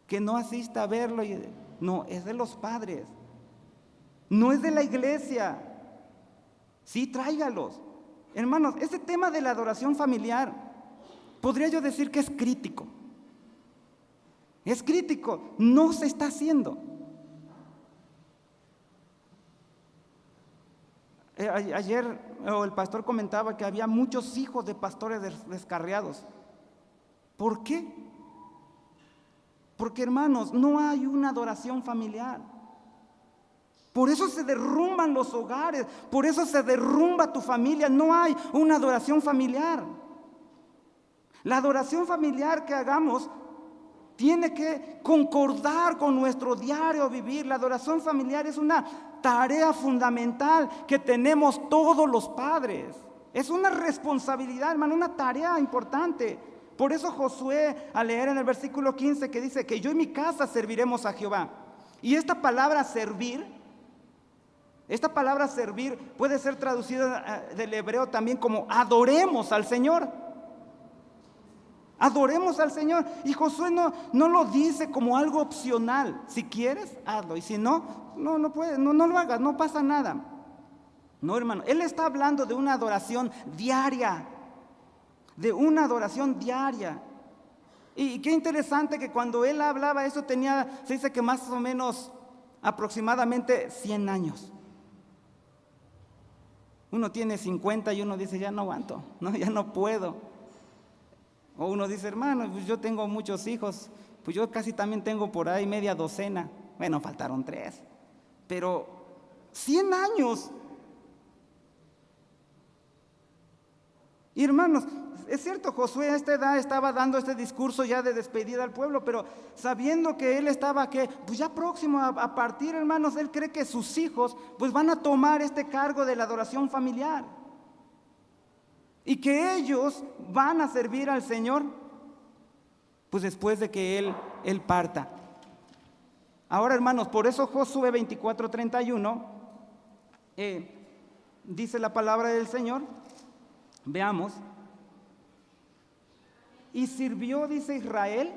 Que no asista a verlo. No, es de los padres. No es de la iglesia. Sí, tráigalos. Hermanos, este tema de la adoración familiar, podría yo decir que es crítico. Es crítico, no se está haciendo. Ayer el pastor comentaba que había muchos hijos de pastores descarriados. ¿Por qué? Porque, hermanos, no hay una adoración familiar. Por eso se derrumban los hogares, por eso se derrumba tu familia. No hay una adoración familiar. La adoración familiar que hagamos tiene que concordar con nuestro diario vivir. La adoración familiar es una tarea fundamental que tenemos todos los padres. Es una responsabilidad, hermano, una tarea importante. Por eso Josué, al leer en el versículo 15, que dice que yo y mi casa serviremos a Jehová. Y esta palabra servir puede ser traducida del hebreo también como adoremos al Señor. Adoremos al Señor. Y Josué no lo dice como algo opcional. Si quieres, hazlo. Y si no puedes, no lo hagas, no pasa nada. No, hermano, él está hablando de una adoración diaria. De una adoración diaria. Y qué interesante que cuando él hablaba eso se dice que más o menos aproximadamente 100 años. Uno tiene 50 y uno dice, ya no aguanto, ya no puedo. O uno dice, hermano, pues yo tengo muchos hijos, pues yo casi también tengo por ahí media docena. Bueno, faltaron 3, pero 100 años. Y hermanos, es cierto, Josué a esta edad estaba dando este discurso ya de despedida al pueblo, pero sabiendo que él estaba pues ya próximo a partir, hermanos, él cree que sus hijos pues van a tomar este cargo de la adoración familiar. Y que ellos van a servir al Señor pues después de que Él parta. Ahora, hermanos, por eso Josué 24:31 dice la palabra del Señor. Veamos. Y sirvió, dice Israel,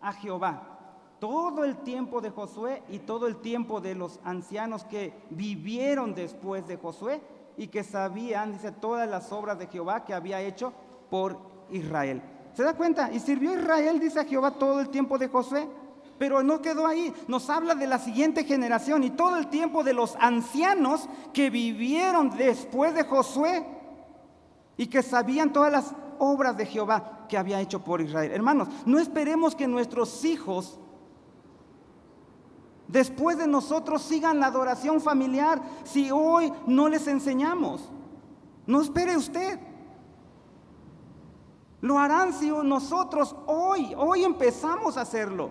a Jehová. Todo el tiempo de Josué y todo el tiempo de los ancianos que vivieron después de Josué y que sabían, dice, todas las obras de Jehová que había hecho por Israel. ¿Se da cuenta? Y sirvió Israel, dice, a Jehová todo el tiempo de Josué. Pero no quedó ahí, nos habla de la siguiente generación y todo el tiempo de los ancianos que vivieron después de Josué y que sabían todas las obras de Jehová que había hecho por Israel. Hermanos, no esperemos que nuestros hijos después de nosotros sigan la adoración familiar si hoy no les enseñamos. No espere usted. Lo harán si nosotros hoy empezamos a hacerlo.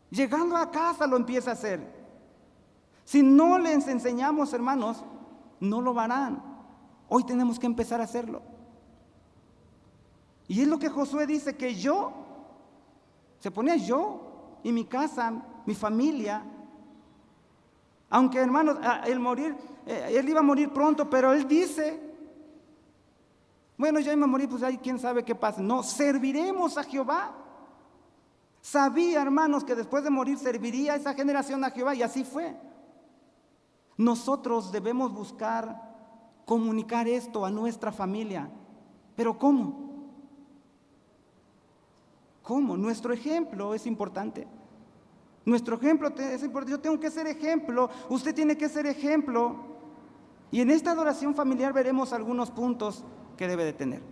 Llegando a casa lo empieza a hacer. Si no les enseñamos, hermanos, no lo harán. Hoy tenemos que empezar a hacerlo. Y es lo que Josué dice, que se ponía yo y mi casa, mi familia. Aunque, hermanos, él iba a morir pronto, pero él dice, bueno, ya iba a morir, pues ahí quién sabe qué pasa. No, serviremos a Jehová. Sabía, hermanos, que después de morir serviría esa generación a Jehová, y así fue. Nosotros debemos buscar comunicar esto a nuestra familia. ¿Pero cómo? ¿Cómo? Nuestro ejemplo es importante. Nuestro ejemplo es importante. Yo tengo que ser ejemplo, usted tiene que ser ejemplo. Y en esta adoración familiar veremos algunos puntos que debe de tener.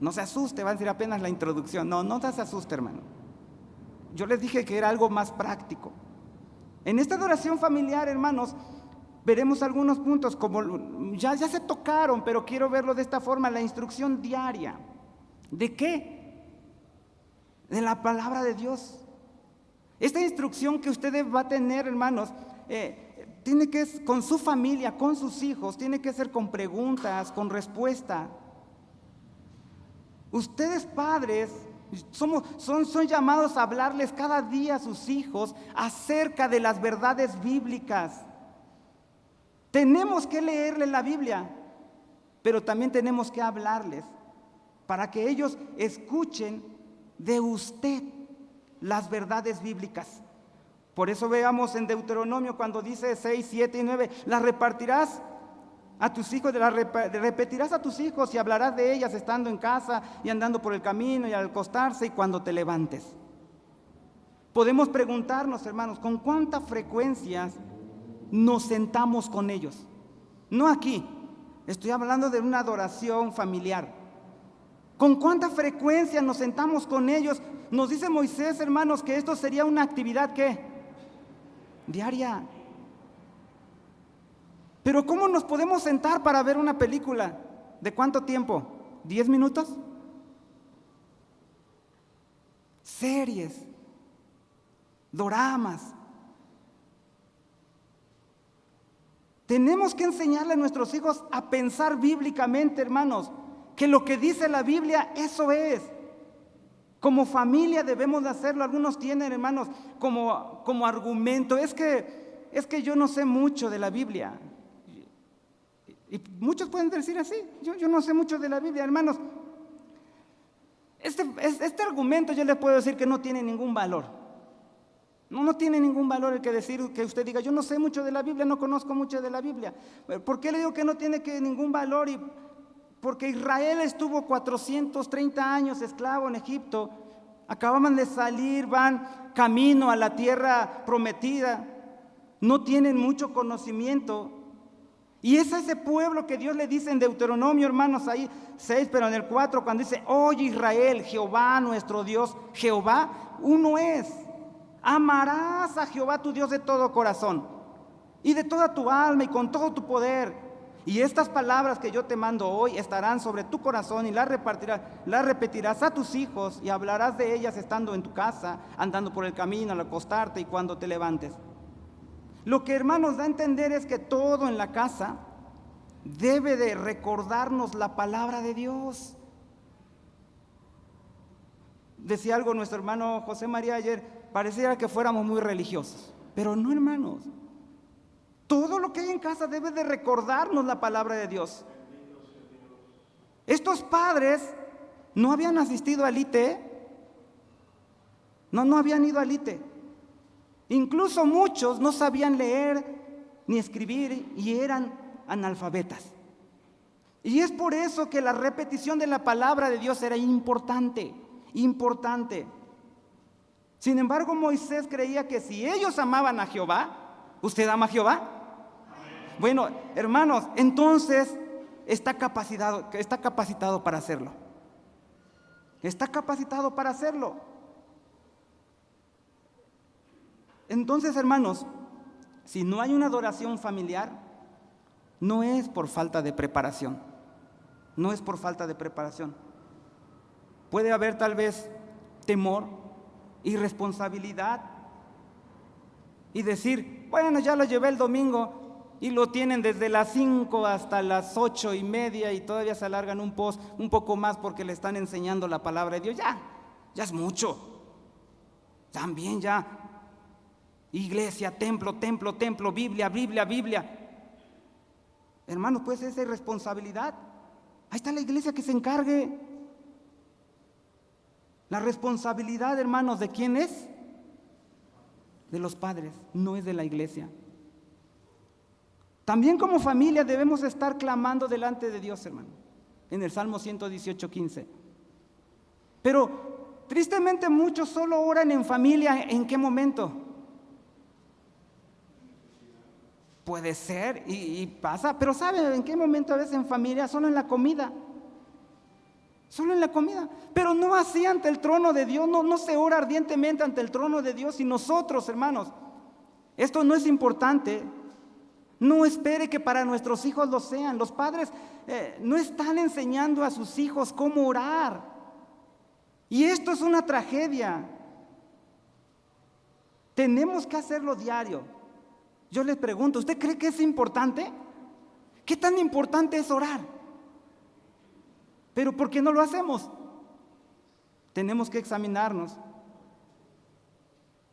No se asuste, va a decir apenas la introducción. No se asuste, hermano. Yo les dije que era algo más práctico. En esta adoración familiar, hermanos, veremos algunos puntos como ya se tocaron, pero quiero verlo de esta forma: la instrucción diaria. ¿De qué? De la palabra de Dios. Esta instrucción que usted va a tener, hermanos, tiene que ser con su familia, con sus hijos, tiene que ser con preguntas, con respuesta. Ustedes, padres, son llamados a hablarles cada día a sus hijos acerca de las verdades bíblicas. Tenemos que leerles la Biblia, pero también tenemos que hablarles para que ellos escuchen de usted las verdades bíblicas. Por eso veamos en Deuteronomio cuando dice 6, 7 y 9, las repartirás a tus hijos, repetirás a tus hijos y hablarás de ellas estando en casa y andando por el camino y al acostarse y cuando te levantes. Podemos preguntarnos, hermanos, ¿con cuánta frecuencia nos sentamos con ellos? No aquí, estoy hablando de una adoración familiar. ¿Con cuánta frecuencia nos sentamos con ellos? Nos dice Moisés, hermanos, que esto sería una actividad ¿qué? Diaria. Pero ¿cómo nos podemos sentar para ver una película? ¿De cuánto tiempo? ¿10 minutos? Series, doramas. Tenemos que enseñarle a nuestros hijos a pensar bíblicamente, hermanos, que lo que dice la Biblia, eso es. Como familia debemos de hacerlo. Algunos tienen, hermanos, como argumento, es que yo no sé mucho de la Biblia. Y muchos pueden decir así, yo no sé mucho de la Biblia, hermanos. Este argumento yo les puedo decir que no tiene ningún valor. No tiene ningún valor el que decir que usted diga, yo no sé mucho de la Biblia, no conozco mucho de la Biblia. ¿Por qué le digo que no tiene ningún valor? Porque Israel estuvo 430 años esclavo en Egipto. Acababan de salir, van camino a la tierra prometida. No tienen mucho conocimiento. Y es ese pueblo que Dios le dice en Deuteronomio, hermanos, ahí 6, pero en el 4, cuando dice, oye Israel, Jehová nuestro Dios, Jehová uno es. Amarás a Jehová tu Dios de todo corazón y de toda tu alma y con todo tu poder. Y estas palabras que yo te mando hoy estarán sobre tu corazón y las repetirás a tus hijos y hablarás de ellas estando en tu casa, andando por el camino, al acostarte y cuando te levantes. Lo que, hermanos, da a entender es que todo en la casa debe de recordarnos la palabra de Dios. Decía algo nuestro hermano José María ayer, pareciera que fuéramos muy religiosos, pero no, hermanos. Todo lo que hay en casa debe de recordarnos la palabra de Dios. Estos padres no habían asistido al IT, No habían ido al ITE. Incluso muchos no sabían leer ni escribir y eran analfabetas. Y es por eso que la repetición de la palabra de Dios era importante. Sin embargo, Moisés creía que si ellos amaban a Jehová, ¿usted ama a Jehová? Bueno, hermanos, entonces está capacitado para hacerlo. Está capacitado para hacerlo. Entonces, hermanos, si no hay una adoración familiar, no es por falta de preparación. No es por falta de preparación. Puede haber tal vez temor, irresponsabilidad y decir, bueno, ya lo llevé el domingo y lo tienen desde las 5 hasta las 8:30 y todavía se alargan un poco más porque le están enseñando la palabra de Dios. Ya es mucho. También ya. Iglesia, templo, Biblia. Hermanos, pues esa irresponsabilidad. Ahí está la iglesia que se encargue. La responsabilidad, hermanos, ¿de quién es? De los padres, no es de la iglesia. También como familia debemos estar clamando delante de Dios, hermano, en el Salmo 118:15. Pero tristemente muchos solo oran en familia. ¿En qué momento? Puede ser y pasa, pero ¿sabe en qué momento a veces en familia? Solo en la comida. Pero no así ante el trono de Dios. No se ora ardientemente ante el trono de Dios. Y nosotros, hermanos, esto no es importante. No espere que para nuestros hijos lo sean. Los padres no están enseñando a sus hijos cómo orar. Y esto es una tragedia. Tenemos que hacerlo diario. Yo les pregunto, ¿usted cree que es importante? ¿Qué tan importante es orar? Pero ¿por qué no lo hacemos? Tenemos que examinarnos.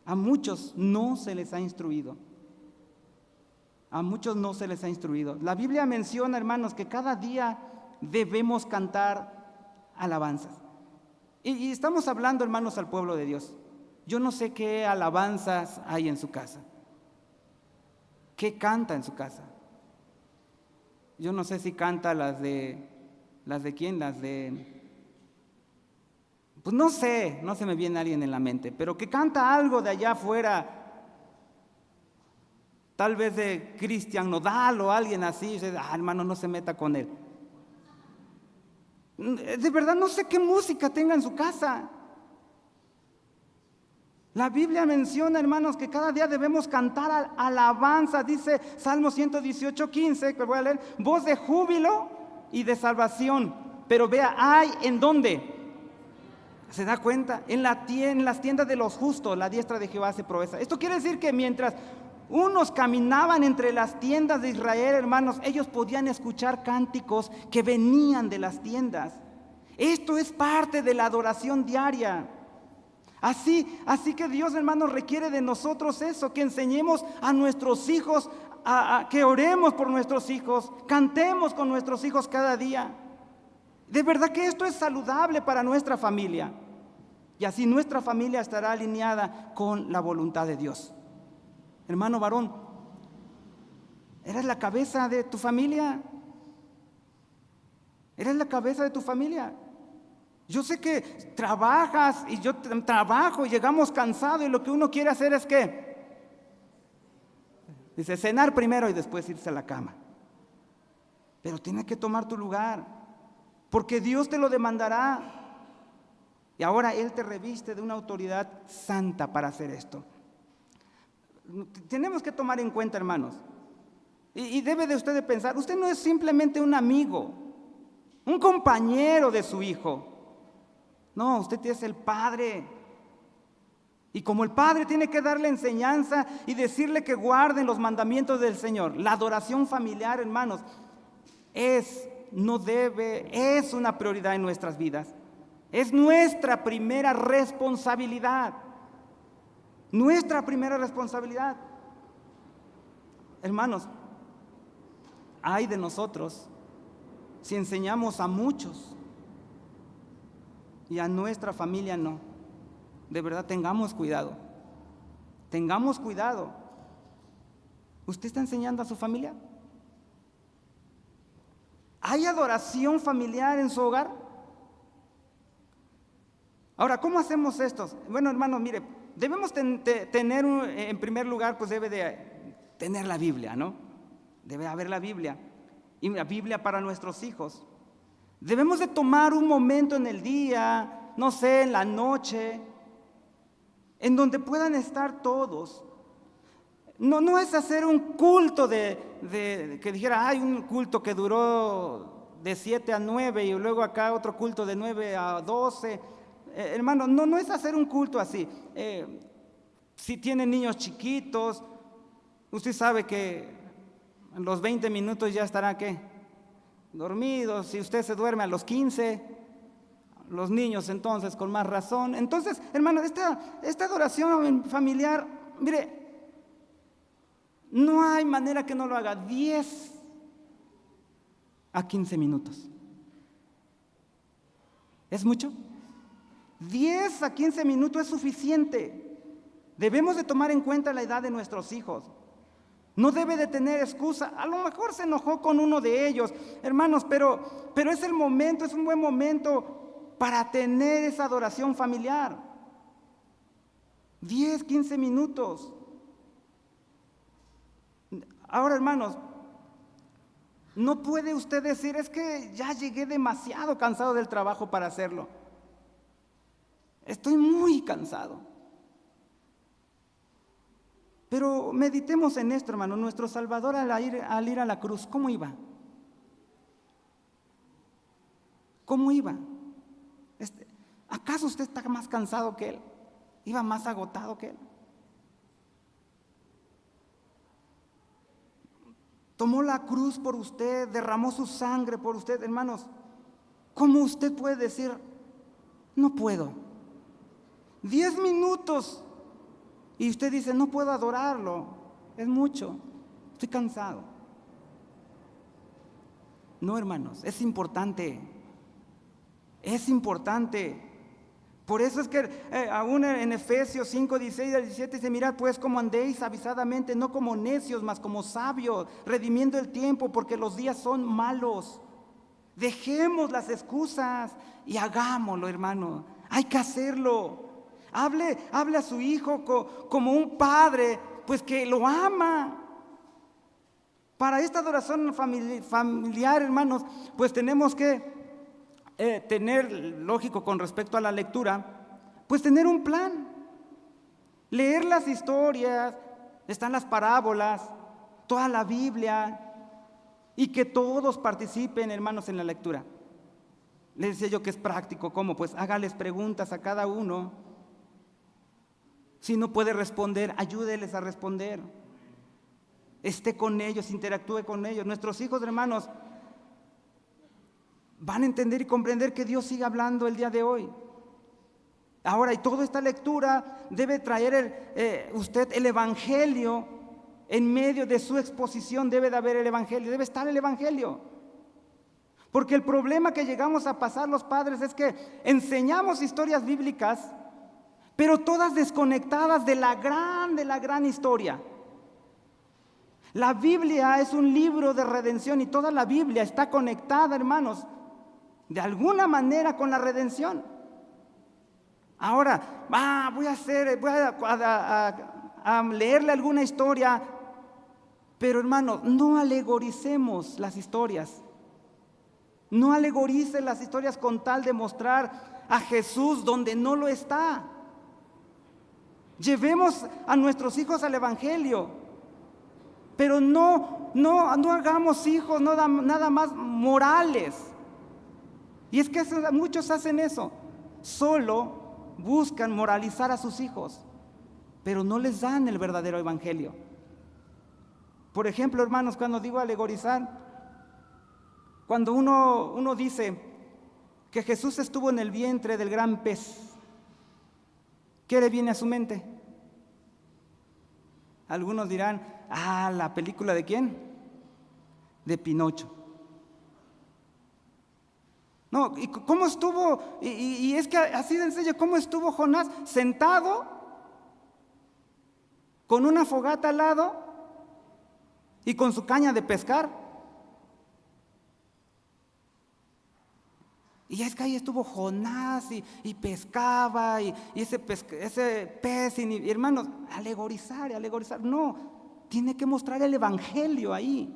A muchos no se les ha instruido. La Biblia menciona, hermanos, que cada día debemos cantar alabanzas. Y estamos hablando, hermanos, al pueblo de Dios. Yo no sé qué alabanzas hay en su casa. ¿Qué canta en su casa? Yo no sé si canta las de quién, pues no sé, no se me viene alguien en la mente, pero que canta algo de allá afuera, tal vez de Cristian Nodal o alguien así. Hermano, no se meta con él. De verdad no sé qué música tenga en su casa. La Biblia menciona, hermanos, que cada día debemos cantar alabanza. Dice Salmo 118:15, que voy a leer, voz de júbilo y de salvación. Pero vea, ¿hay en dónde? ¿Se da cuenta? En las tiendas de los justos, la diestra de Jehová hace proeza. Esto quiere decir que mientras unos caminaban entre las tiendas de Israel, hermanos, ellos podían escuchar cánticos que venían de las tiendas. Esto es parte de la adoración diaria. Así que Dios, hermanos, requiere de nosotros eso, que enseñemos a nuestros hijos, que oremos por nuestros hijos, cantemos con nuestros hijos cada día. De verdad que esto es saludable para nuestra familia. Y así nuestra familia estará alineada con la voluntad de Dios. Hermano varón, ¿eres la cabeza de tu familia? ¿Eres la cabeza de tu familia? Yo sé que trabajas y yo trabajo y llegamos cansados y lo que uno quiere hacer es ¿qué? Dice, cenar primero y después irse a la cama. Pero tienes que tomar tu lugar, porque Dios te lo demandará. Y ahora Él te reviste de una autoridad santa para hacer esto. Tenemos que tomar en cuenta, hermanos, y debe de usted de pensar, usted no es simplemente un amigo, un compañero de su hijo. No, usted es el padre. Y como el padre tiene que darle enseñanza y decirle que guarden los mandamientos del Señor. La adoración familiar, hermanos, es una prioridad en nuestras vidas. Es nuestra primera responsabilidad. Nuestra primera responsabilidad. Hermanos, ay de nosotros si enseñamos a muchos y a nuestra familia no. de verdad tengamos cuidado. Tengamos cuidado. ¿Usted está enseñando a su familia? ¿Hay adoración familiar en su hogar? Ahora, ¿cómo hacemos esto? Bueno, hermanos, mire, debemos tener, en primer lugar, pues debe de tener la Biblia, ¿no? Debe haber la Biblia, y la Biblia para nuestros hijos. Debemos de tomar un momento en el día, no sé, en la noche, en donde puedan estar todos. No es hacer un culto que dijera, hay un culto que duró de 7 a 9 y luego acá otro culto de 9 a 12. Hermano, no es hacer un culto así. Si tienen niños chiquitos, usted sabe que en los 20 minutos ya estará, ¿qué? Dormidos. Si usted se duerme a los 15, los niños entonces con más razón. Entonces, hermano, esta adoración familiar, mire, no hay manera que no lo haga. 10 a 15 minutos. ¿Es mucho? 10 a 15 minutos es suficiente. Debemos de tomar en cuenta la edad de nuestros hijos. No debe de tener excusa. A lo mejor se enojó con uno de ellos, hermanos, pero es el momento, es un buen momento para tener esa adoración familiar. 10, 15 minutos. Ahora, hermanos, no puede usted decir, es que ya llegué demasiado cansado del trabajo para hacerlo. Estoy muy cansado. Pero meditemos en esto, hermano. Nuestro Salvador al ir a la cruz, ¿cómo iba? ¿Cómo iba? ¿Acaso usted está más cansado que Él? ¿Iba más agotado que Él? Tomó la cruz por usted, derramó su sangre por usted. Hermanos, ¿cómo usted puede decir, no puedo? 10 minutos y usted dice, no puedo adorarlo, es mucho, estoy cansado. No, hermanos, es importante. Es importante. Por eso es que aún en Efesios 5, 16 al 17 dice, mirad pues cómo andéis avisadamente, no como necios, mas como sabios, redimiendo el tiempo, porque los días son malos. Dejemos las excusas y hagámoslo, hermano. Hay que hacerlo. Hable a su hijo como un padre, pues que lo ama. Para esta adoración familiar, hermanos, pues tenemos que tener, lógico, con respecto a la lectura, pues tener un plan. Leer las historias, están las parábolas, toda la Biblia, y que todos participen, hermanos, en la lectura. Les decía yo que es práctico. ¿Cómo? Pues hágales preguntas a cada uno. Si no puede responder, ayúdeles a responder. Esté con ellos, interactúe con ellos. Nuestros hijos, hermanos, van a entender y comprender que Dios sigue hablando el día de hoy. Ahora, y toda esta lectura debe traer usted el Evangelio. En medio de su exposición debe de haber el Evangelio, debe estar el Evangelio. Porque el problema que llegamos a pasar los padres es que enseñamos historias bíblicas, pero todas desconectadas de la gran historia. La Biblia es un libro de redención y toda la Biblia está conectada, hermanos, de alguna manera con la redención. Ahora, voy a leerle alguna historia, pero hermanos, no alegoricemos las historias. No alegorice las historias con tal de mostrar a Jesús donde no lo está. Llevemos a nuestros hijos al Evangelio, pero no hagamos hijos nada más morales. Y es que muchos hacen eso, solo buscan moralizar a sus hijos, pero no les dan el verdadero Evangelio. Por ejemplo, hermanos, cuando digo alegorizar, cuando uno dice que Jesús estuvo en el vientre del gran pez, ¿qué le viene a su mente? Algunos dirán, ¿la película de quién? De Pinocho. No, ¿y cómo estuvo? Y es que así de sencillo, ¿cómo estuvo Jonás sentado con una fogata al lado y con su caña de pescar? Y es que ahí estuvo Jonás y pescaba y ese pez, y hermanos, alegorizar, no, tiene que mostrar el evangelio ahí.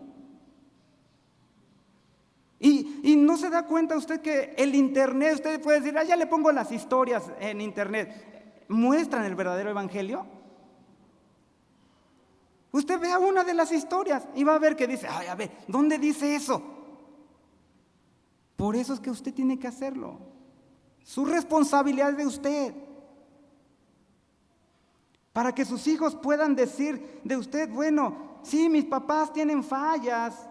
Y no se da cuenta usted que el internet, usted puede decir, ya le pongo las historias en internet, ¿muestran el verdadero evangelio? Usted vea una de las historias y va a ver que dice, ay, a ver, ¿dónde dice eso? Por eso es que usted tiene que hacerlo. Su responsabilidad es de usted. Para que sus hijos puedan decir de usted, bueno, sí, mis papás tienen fallas,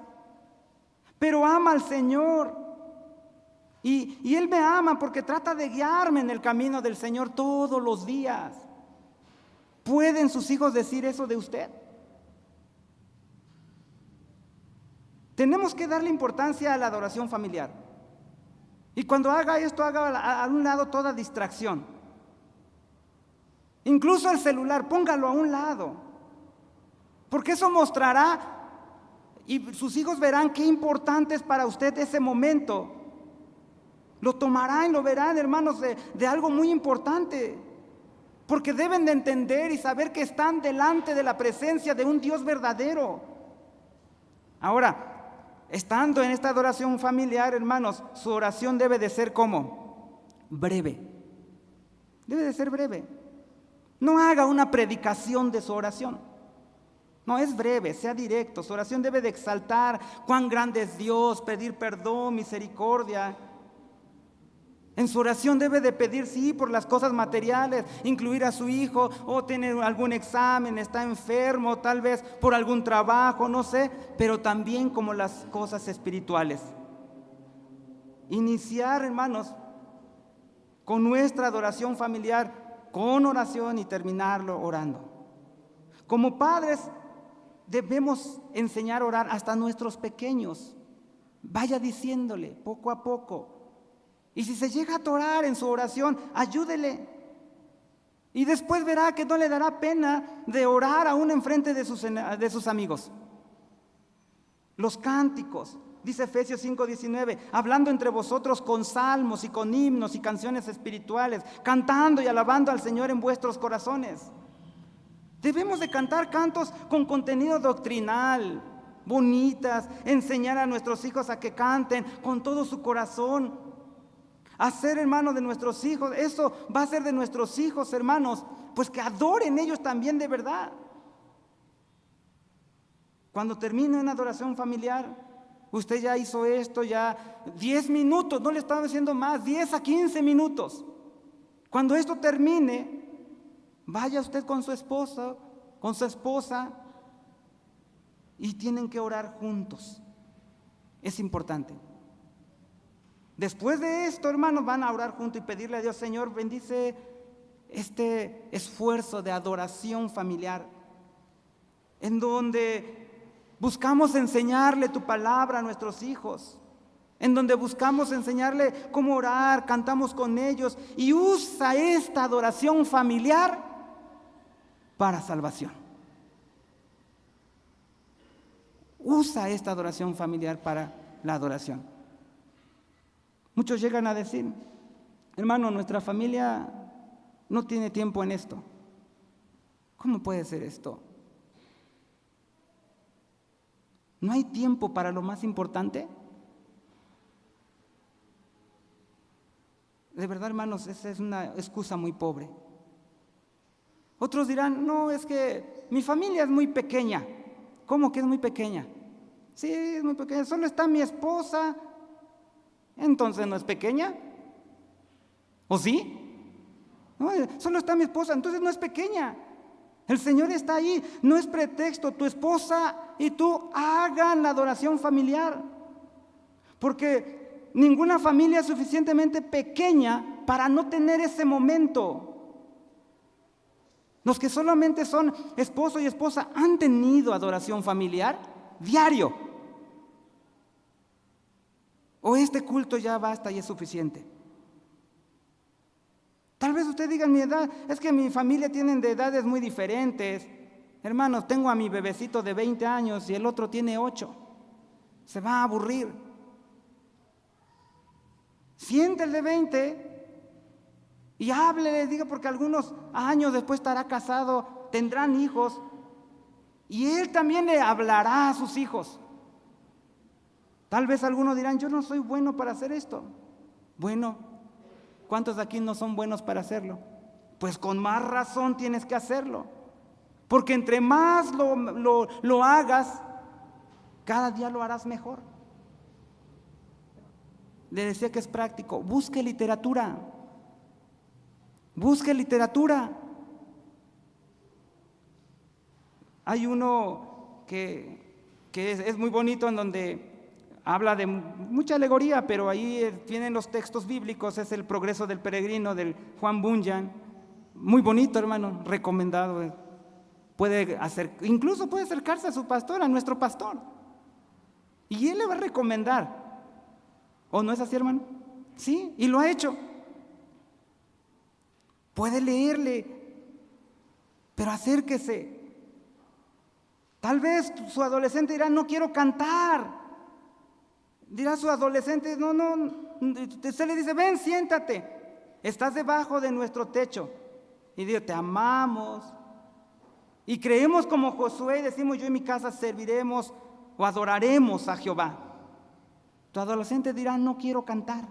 pero ama al Señor. Y Él me ama porque trata de guiarme en el camino del Señor todos los días. ¿Pueden sus hijos decir eso de usted? Tenemos que darle importancia a la adoración familiar. Y cuando haga esto, haga a un lado toda distracción. Incluso el celular, póngalo a un lado. Porque eso mostrará y sus hijos verán qué importante es para usted ese momento. Lo tomarán y lo verán, hermanos, de algo muy importante. Porque deben de entender y saber que están delante de la presencia de un Dios verdadero. Ahora, estando en esta adoración familiar, hermanos, su oración debe de ser ¿cómo? Breve. Debe de ser breve. No haga una predicación de su oración. No, es breve, sea directo. Su oración debe de exaltar cuán grande es Dios, pedir perdón, misericordia. En su oración debe de pedir, sí, por las cosas materiales, incluir a su hijo, o tener algún examen, está enfermo, tal vez por algún trabajo, no sé, pero también como las cosas espirituales. Iniciar, hermanos, con nuestra adoración familiar, con oración y terminarlo orando. Como padres, debemos enseñar a orar hasta a nuestros pequeños. Vaya diciéndole poco a poco. Y si se llega a atorar en su oración, ayúdele. Y después verá que no le dará pena de orar aún enfrente de sus amigos. Los cánticos, dice Efesios 5:19, hablando entre vosotros con salmos y con himnos y canciones espirituales, cantando y alabando al Señor en vuestros corazones. Debemos de cantar cantos con contenido doctrinal, bonitas, enseñar a nuestros hijos a que canten con todo su corazón. Hacer, hermanos, de nuestros hijos, eso va a ser de nuestros hijos, hermanos, pues que adoren ellos también de verdad. Cuando termine una adoración familiar, usted ya hizo esto, ya 10 minutos, no le estaba diciendo más, 10 a 15 minutos. Cuando esto termine, vaya usted con su esposa, y tienen que orar juntos. Es importante. Después de esto, hermanos, van a orar juntos y pedirle a Dios, Señor, bendice este esfuerzo de adoración familiar, en donde buscamos enseñarle tu palabra a nuestros hijos, en donde buscamos enseñarle cómo orar, cantamos con ellos, y usa esta adoración familiar para salvación. Usa esta adoración familiar para la adoración. Muchos llegan a decir, hermano, nuestra familia no tiene tiempo en esto. ¿Cómo puede ser esto? ¿No hay tiempo para lo más importante? De verdad, hermanos, esa es una excusa muy pobre. Otros dirán, no, es que mi familia es muy pequeña. ¿Cómo que es muy pequeña? Sí, es muy pequeña, solo está mi esposa. Entonces, ¿no es pequeña? ¿O sí? No, solo está mi esposa, entonces no es pequeña. El Señor está ahí, no es pretexto. Tu esposa y tú hagan la adoración familiar, porque ninguna familia es suficientemente pequeña para no tener ese momento. Los que solamente son esposo y esposa han tenido adoración familiar diario. ¿O este culto ya basta y es suficiente? Tal vez usted diga en mi edad, es que mi familia tienen de edades muy diferentes. Hermanos, tengo a mi bebecito de 20 años y el otro tiene 8. Se va a aburrir. Siente el de 20 y háblele, diga, porque algunos años después estará casado, tendrán hijos y él también le hablará a sus hijos. Tal vez algunos dirán, yo no soy bueno para hacer esto. Bueno, ¿cuántos de aquí no son buenos para hacerlo? Pues con más razón tienes que hacerlo. Porque entre más lo hagas, cada día lo harás mejor. Le decía que es práctico. Busque literatura. Busque literatura. Hay uno que es muy bonito, en donde habla de mucha alegoría, pero ahí tienen los textos bíblicos. Es El progreso del peregrino, del Juan Bunyan. Muy bonito, hermano, recomendado. Incluso puede acercarse a su pastor, a nuestro pastor, y él le va a recomendar. ¿O no es así, hermano? Sí, y lo ha hecho. Puede leerle, pero acérquese. Tal vez su adolescente dirá, no quiero cantar. Dirá su adolescente, no, usted le dice, ven, siéntate, estás debajo de nuestro techo. Y digo, te amamos. Y creemos como Josué y decimos, yo en mi casa serviremos o adoraremos a Jehová. Tu adolescente dirá, no quiero cantar.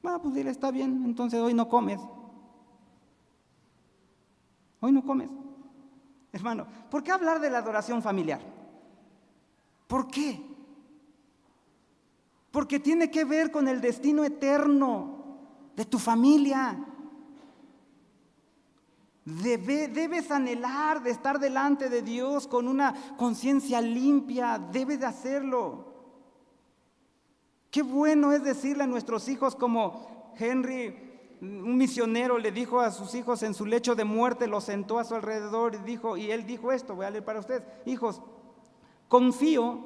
Pues dile, está bien, entonces hoy no comes. Hoy no comes. Hermano, ¿por qué hablar de la adoración familiar? ¿Por qué? Porque tiene que ver con el destino eterno de tu familia. Debes anhelar de estar delante de Dios con una conciencia limpia. Debes de hacerlo. Qué bueno es decirle a nuestros hijos, como Henry, un misionero, le dijo a sus hijos en su lecho de muerte, los sentó a su alrededor y él dijo esto, voy a leer para ustedes: hijos, confío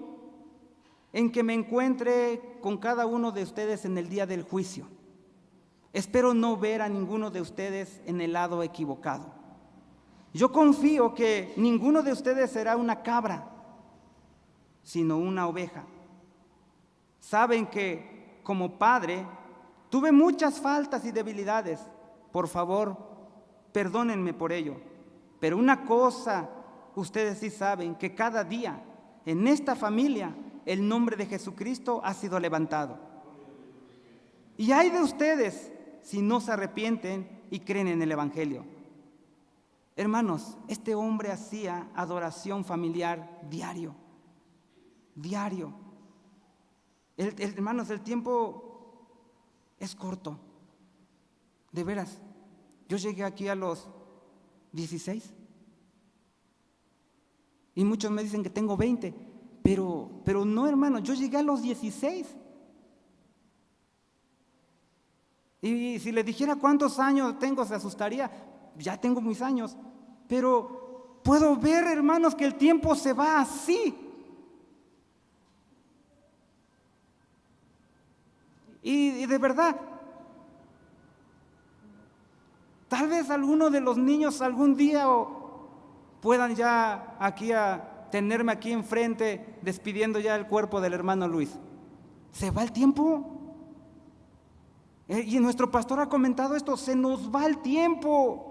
en que me encuentre con cada uno de ustedes en el día del juicio. Espero no ver a ninguno de ustedes en el lado equivocado. Yo confío que ninguno de ustedes será una cabra, sino una oveja. Saben que como padre tuve muchas faltas y debilidades. Por favor, perdónenme por ello. Pero una cosa ustedes sí saben, que cada día en esta familia el nombre de Jesucristo ha sido levantado. Y hay de ustedes si no se arrepienten y creen en el Evangelio. Hermanos, este hombre hacía adoración familiar diario. Hermanos, el tiempo es corto. De veras, yo llegué aquí a los 16 y muchos me dicen que tengo 20, pero no, hermano, yo llegué a los 16. Y si le dijera cuántos años tengo, se asustaría. Ya tengo mis años, pero puedo ver, hermanos, que el tiempo se va así. Y de verdad, tal vez alguno de los niños algún día puedan ya tenerme aquí enfrente, despidiendo ya el cuerpo del hermano Luis. Se va el tiempo. Y nuestro pastor ha comentado esto, se nos va el tiempo.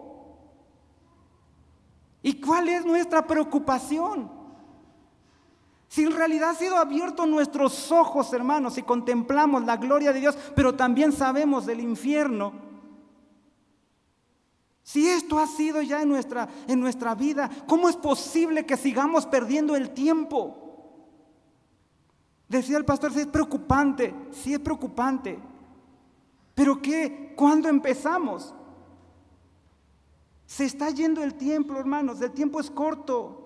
¿Y cuál es nuestra preocupación? Si en realidad ha sido abierto nuestros ojos, hermanos, y contemplamos la gloria de Dios, pero también sabemos del infierno. Si esto ha sido ya en nuestra vida, ¿cómo es posible que sigamos perdiendo el tiempo? Decía el pastor, sí es preocupante, sí es preocupante. ¿Pero qué? ¿Cuándo empezamos? Se está yendo el tiempo, hermanos, el tiempo es corto.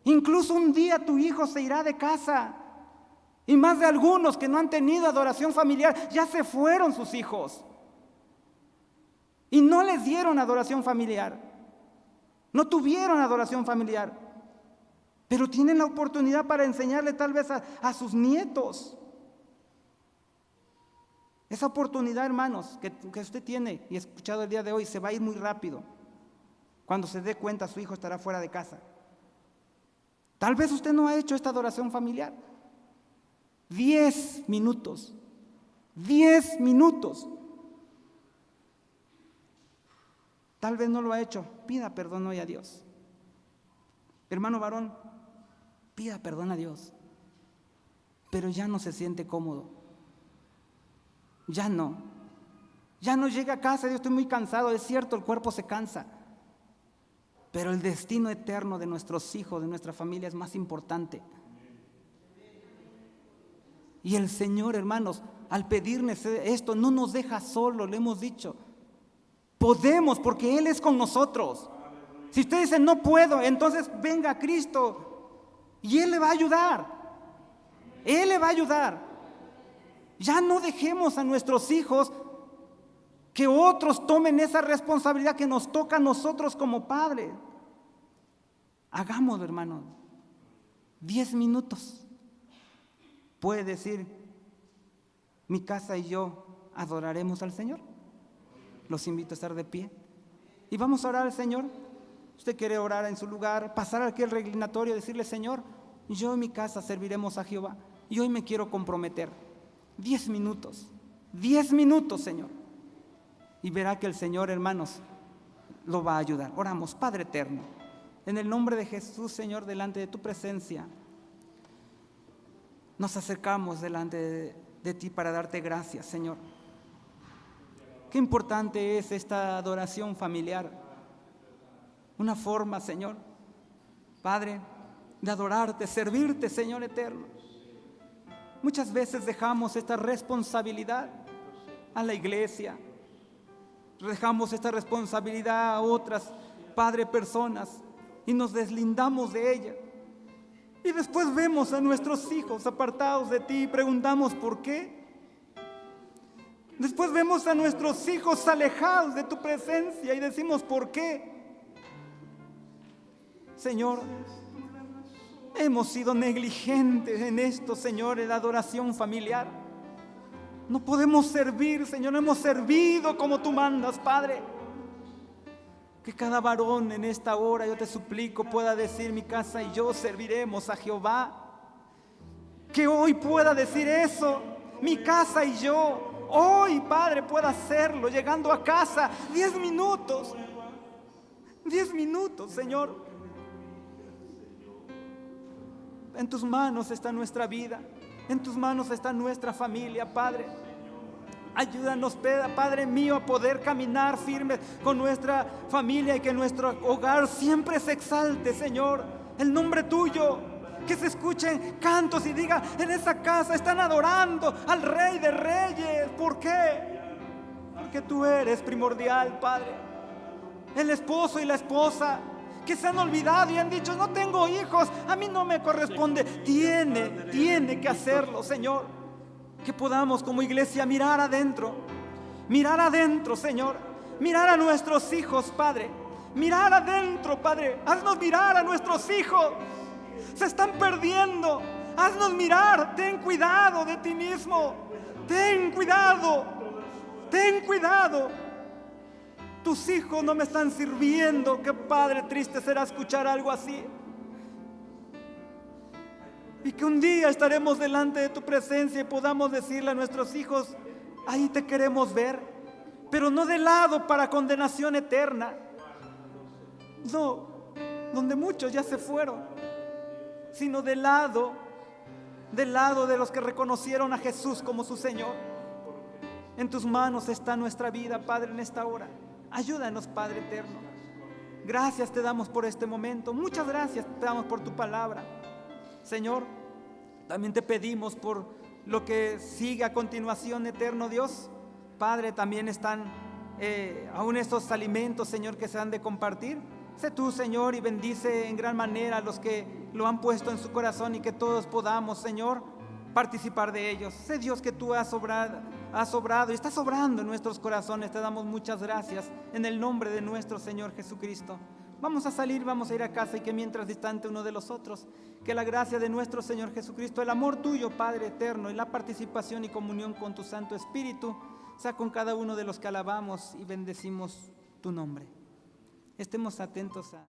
Incluso un día tu hijo se irá de casa. Y más de algunos que no han tenido adoración familiar, ya se fueron sus hijos. Y no les dieron adoración familiar. No tuvieron adoración familiar. Pero tienen la oportunidad para enseñarle tal vez a sus nietos. Esa oportunidad, hermanos, que usted tiene y escuchado el día de hoy, se va a ir muy rápido. Cuando se dé cuenta, su hijo estará fuera de casa. Tal vez usted no ha hecho esta adoración familiar. 10 minutos. 10 minutos. Tal vez no lo ha hecho. Pida perdón hoy a Dios. Hermano varón, pida perdón a Dios. Pero ya no se siente cómodo. Ya no llega a casa. Yo estoy muy cansado. Es cierto, el cuerpo se cansa. Pero el destino eterno de nuestros hijos, de nuestra familia es más importante. Y el Señor, hermanos, al pedirnos esto, no nos deja solos, le hemos dicho. Podemos, porque Él es con nosotros. Si usted dice no puedo, entonces venga a Cristo y Él le va a ayudar. Él le va a ayudar. Ya no dejemos a nuestros hijos que otros tomen esa responsabilidad que nos toca a nosotros como padres. Hagámoslo, hermano. 10 minutos. Puede decir, mi casa y yo adoraremos al Señor. Los invito a estar de pie y vamos a orar al Señor. Usted quiere orar en su lugar, pasar aquí al reclinatorio, decirle, Señor, yo en mi casa serviremos a Jehová y hoy me quiero comprometer. 10 minutos, Señor. Y verá que el Señor, hermanos, lo va a ayudar. Oramos. Padre eterno, en el nombre de Jesús, Señor, delante de tu presencia, nos acercamos delante de ti para darte gracias, Señor. Qué importante es esta adoración familiar. Una forma, Señor, Padre, de adorarte, servirte, Señor eterno. Muchas veces dejamos esta responsabilidad a la iglesia. Dejamos esta responsabilidad a otras, Padre, personas, y nos deslindamos de ella. Y después vemos a nuestros hijos apartados de ti y preguntamos ¿por qué? Después vemos a nuestros hijos alejados de tu presencia y decimos ¿por qué? Señor, hemos sido negligentes en esto, Señor, en la adoración familiar. No podemos servir, Señor, no hemos servido como tú mandas, Padre. Que cada varón en esta hora, yo te suplico, pueda decir, mi casa y yo serviremos a Jehová. Que hoy pueda decir eso, mi casa y yo, hoy, Padre, pueda hacerlo, llegando a casa, 10 minutos. 10 minutos, Señor. En tus manos está nuestra vida, en tus manos está nuestra familia, Padre. Ayúdanos, Padre mío, a poder caminar firmes con nuestra familia y que nuestro hogar siempre se exalte, Señor, el nombre tuyo. Que se escuchen cantos y diga, en esa casa están adorando al Rey de Reyes. ¿Por qué? Porque tú eres primordial, Padre. El esposo y la esposa que se han olvidado y han dicho, no tengo hijos, a mí no me corresponde. Tiene que hacerlo, Señor. Que podamos como iglesia mirar adentro, Señor, mirar a nuestros hijos, Padre, mirar adentro, Padre, haznos mirar a nuestros hijos, se están perdiendo, haznos mirar, ten cuidado de ti mismo, ten cuidado, tus hijos no me están sirviendo. Qué Padre triste será escuchar algo así. Y que un día estaremos delante de tu presencia y podamos decirle a nuestros hijos, ahí te queremos ver, pero no de lado para condenación eterna. No, donde muchos ya se fueron, sino de lado de los que reconocieron a Jesús como su Señor. En tus manos está nuestra vida, Padre, en esta hora. Ayúdanos, Padre eterno. Gracias te damos por este momento. Muchas gracias te damos por tu palabra. Señor, también te pedimos por lo que sigue a continuación, eterno Dios. Padre, también están aún estos alimentos, Señor, que se han de compartir. Sé tú, Señor, y bendice en gran manera a los que lo han puesto en su corazón y que todos podamos, Señor, participar de ellos. Sé, Dios, que tú has obrado y estás obrando en nuestros corazones. Te damos muchas gracias en el nombre de nuestro Señor Jesucristo. Vamos a salir, vamos a ir a casa y que mientras distante uno de los otros, que la gracia de nuestro Señor Jesucristo, el amor tuyo, Padre eterno, y la participación y comunión con tu Santo Espíritu, sea con cada uno de los que alabamos y bendecimos tu nombre. Estemos atentos a...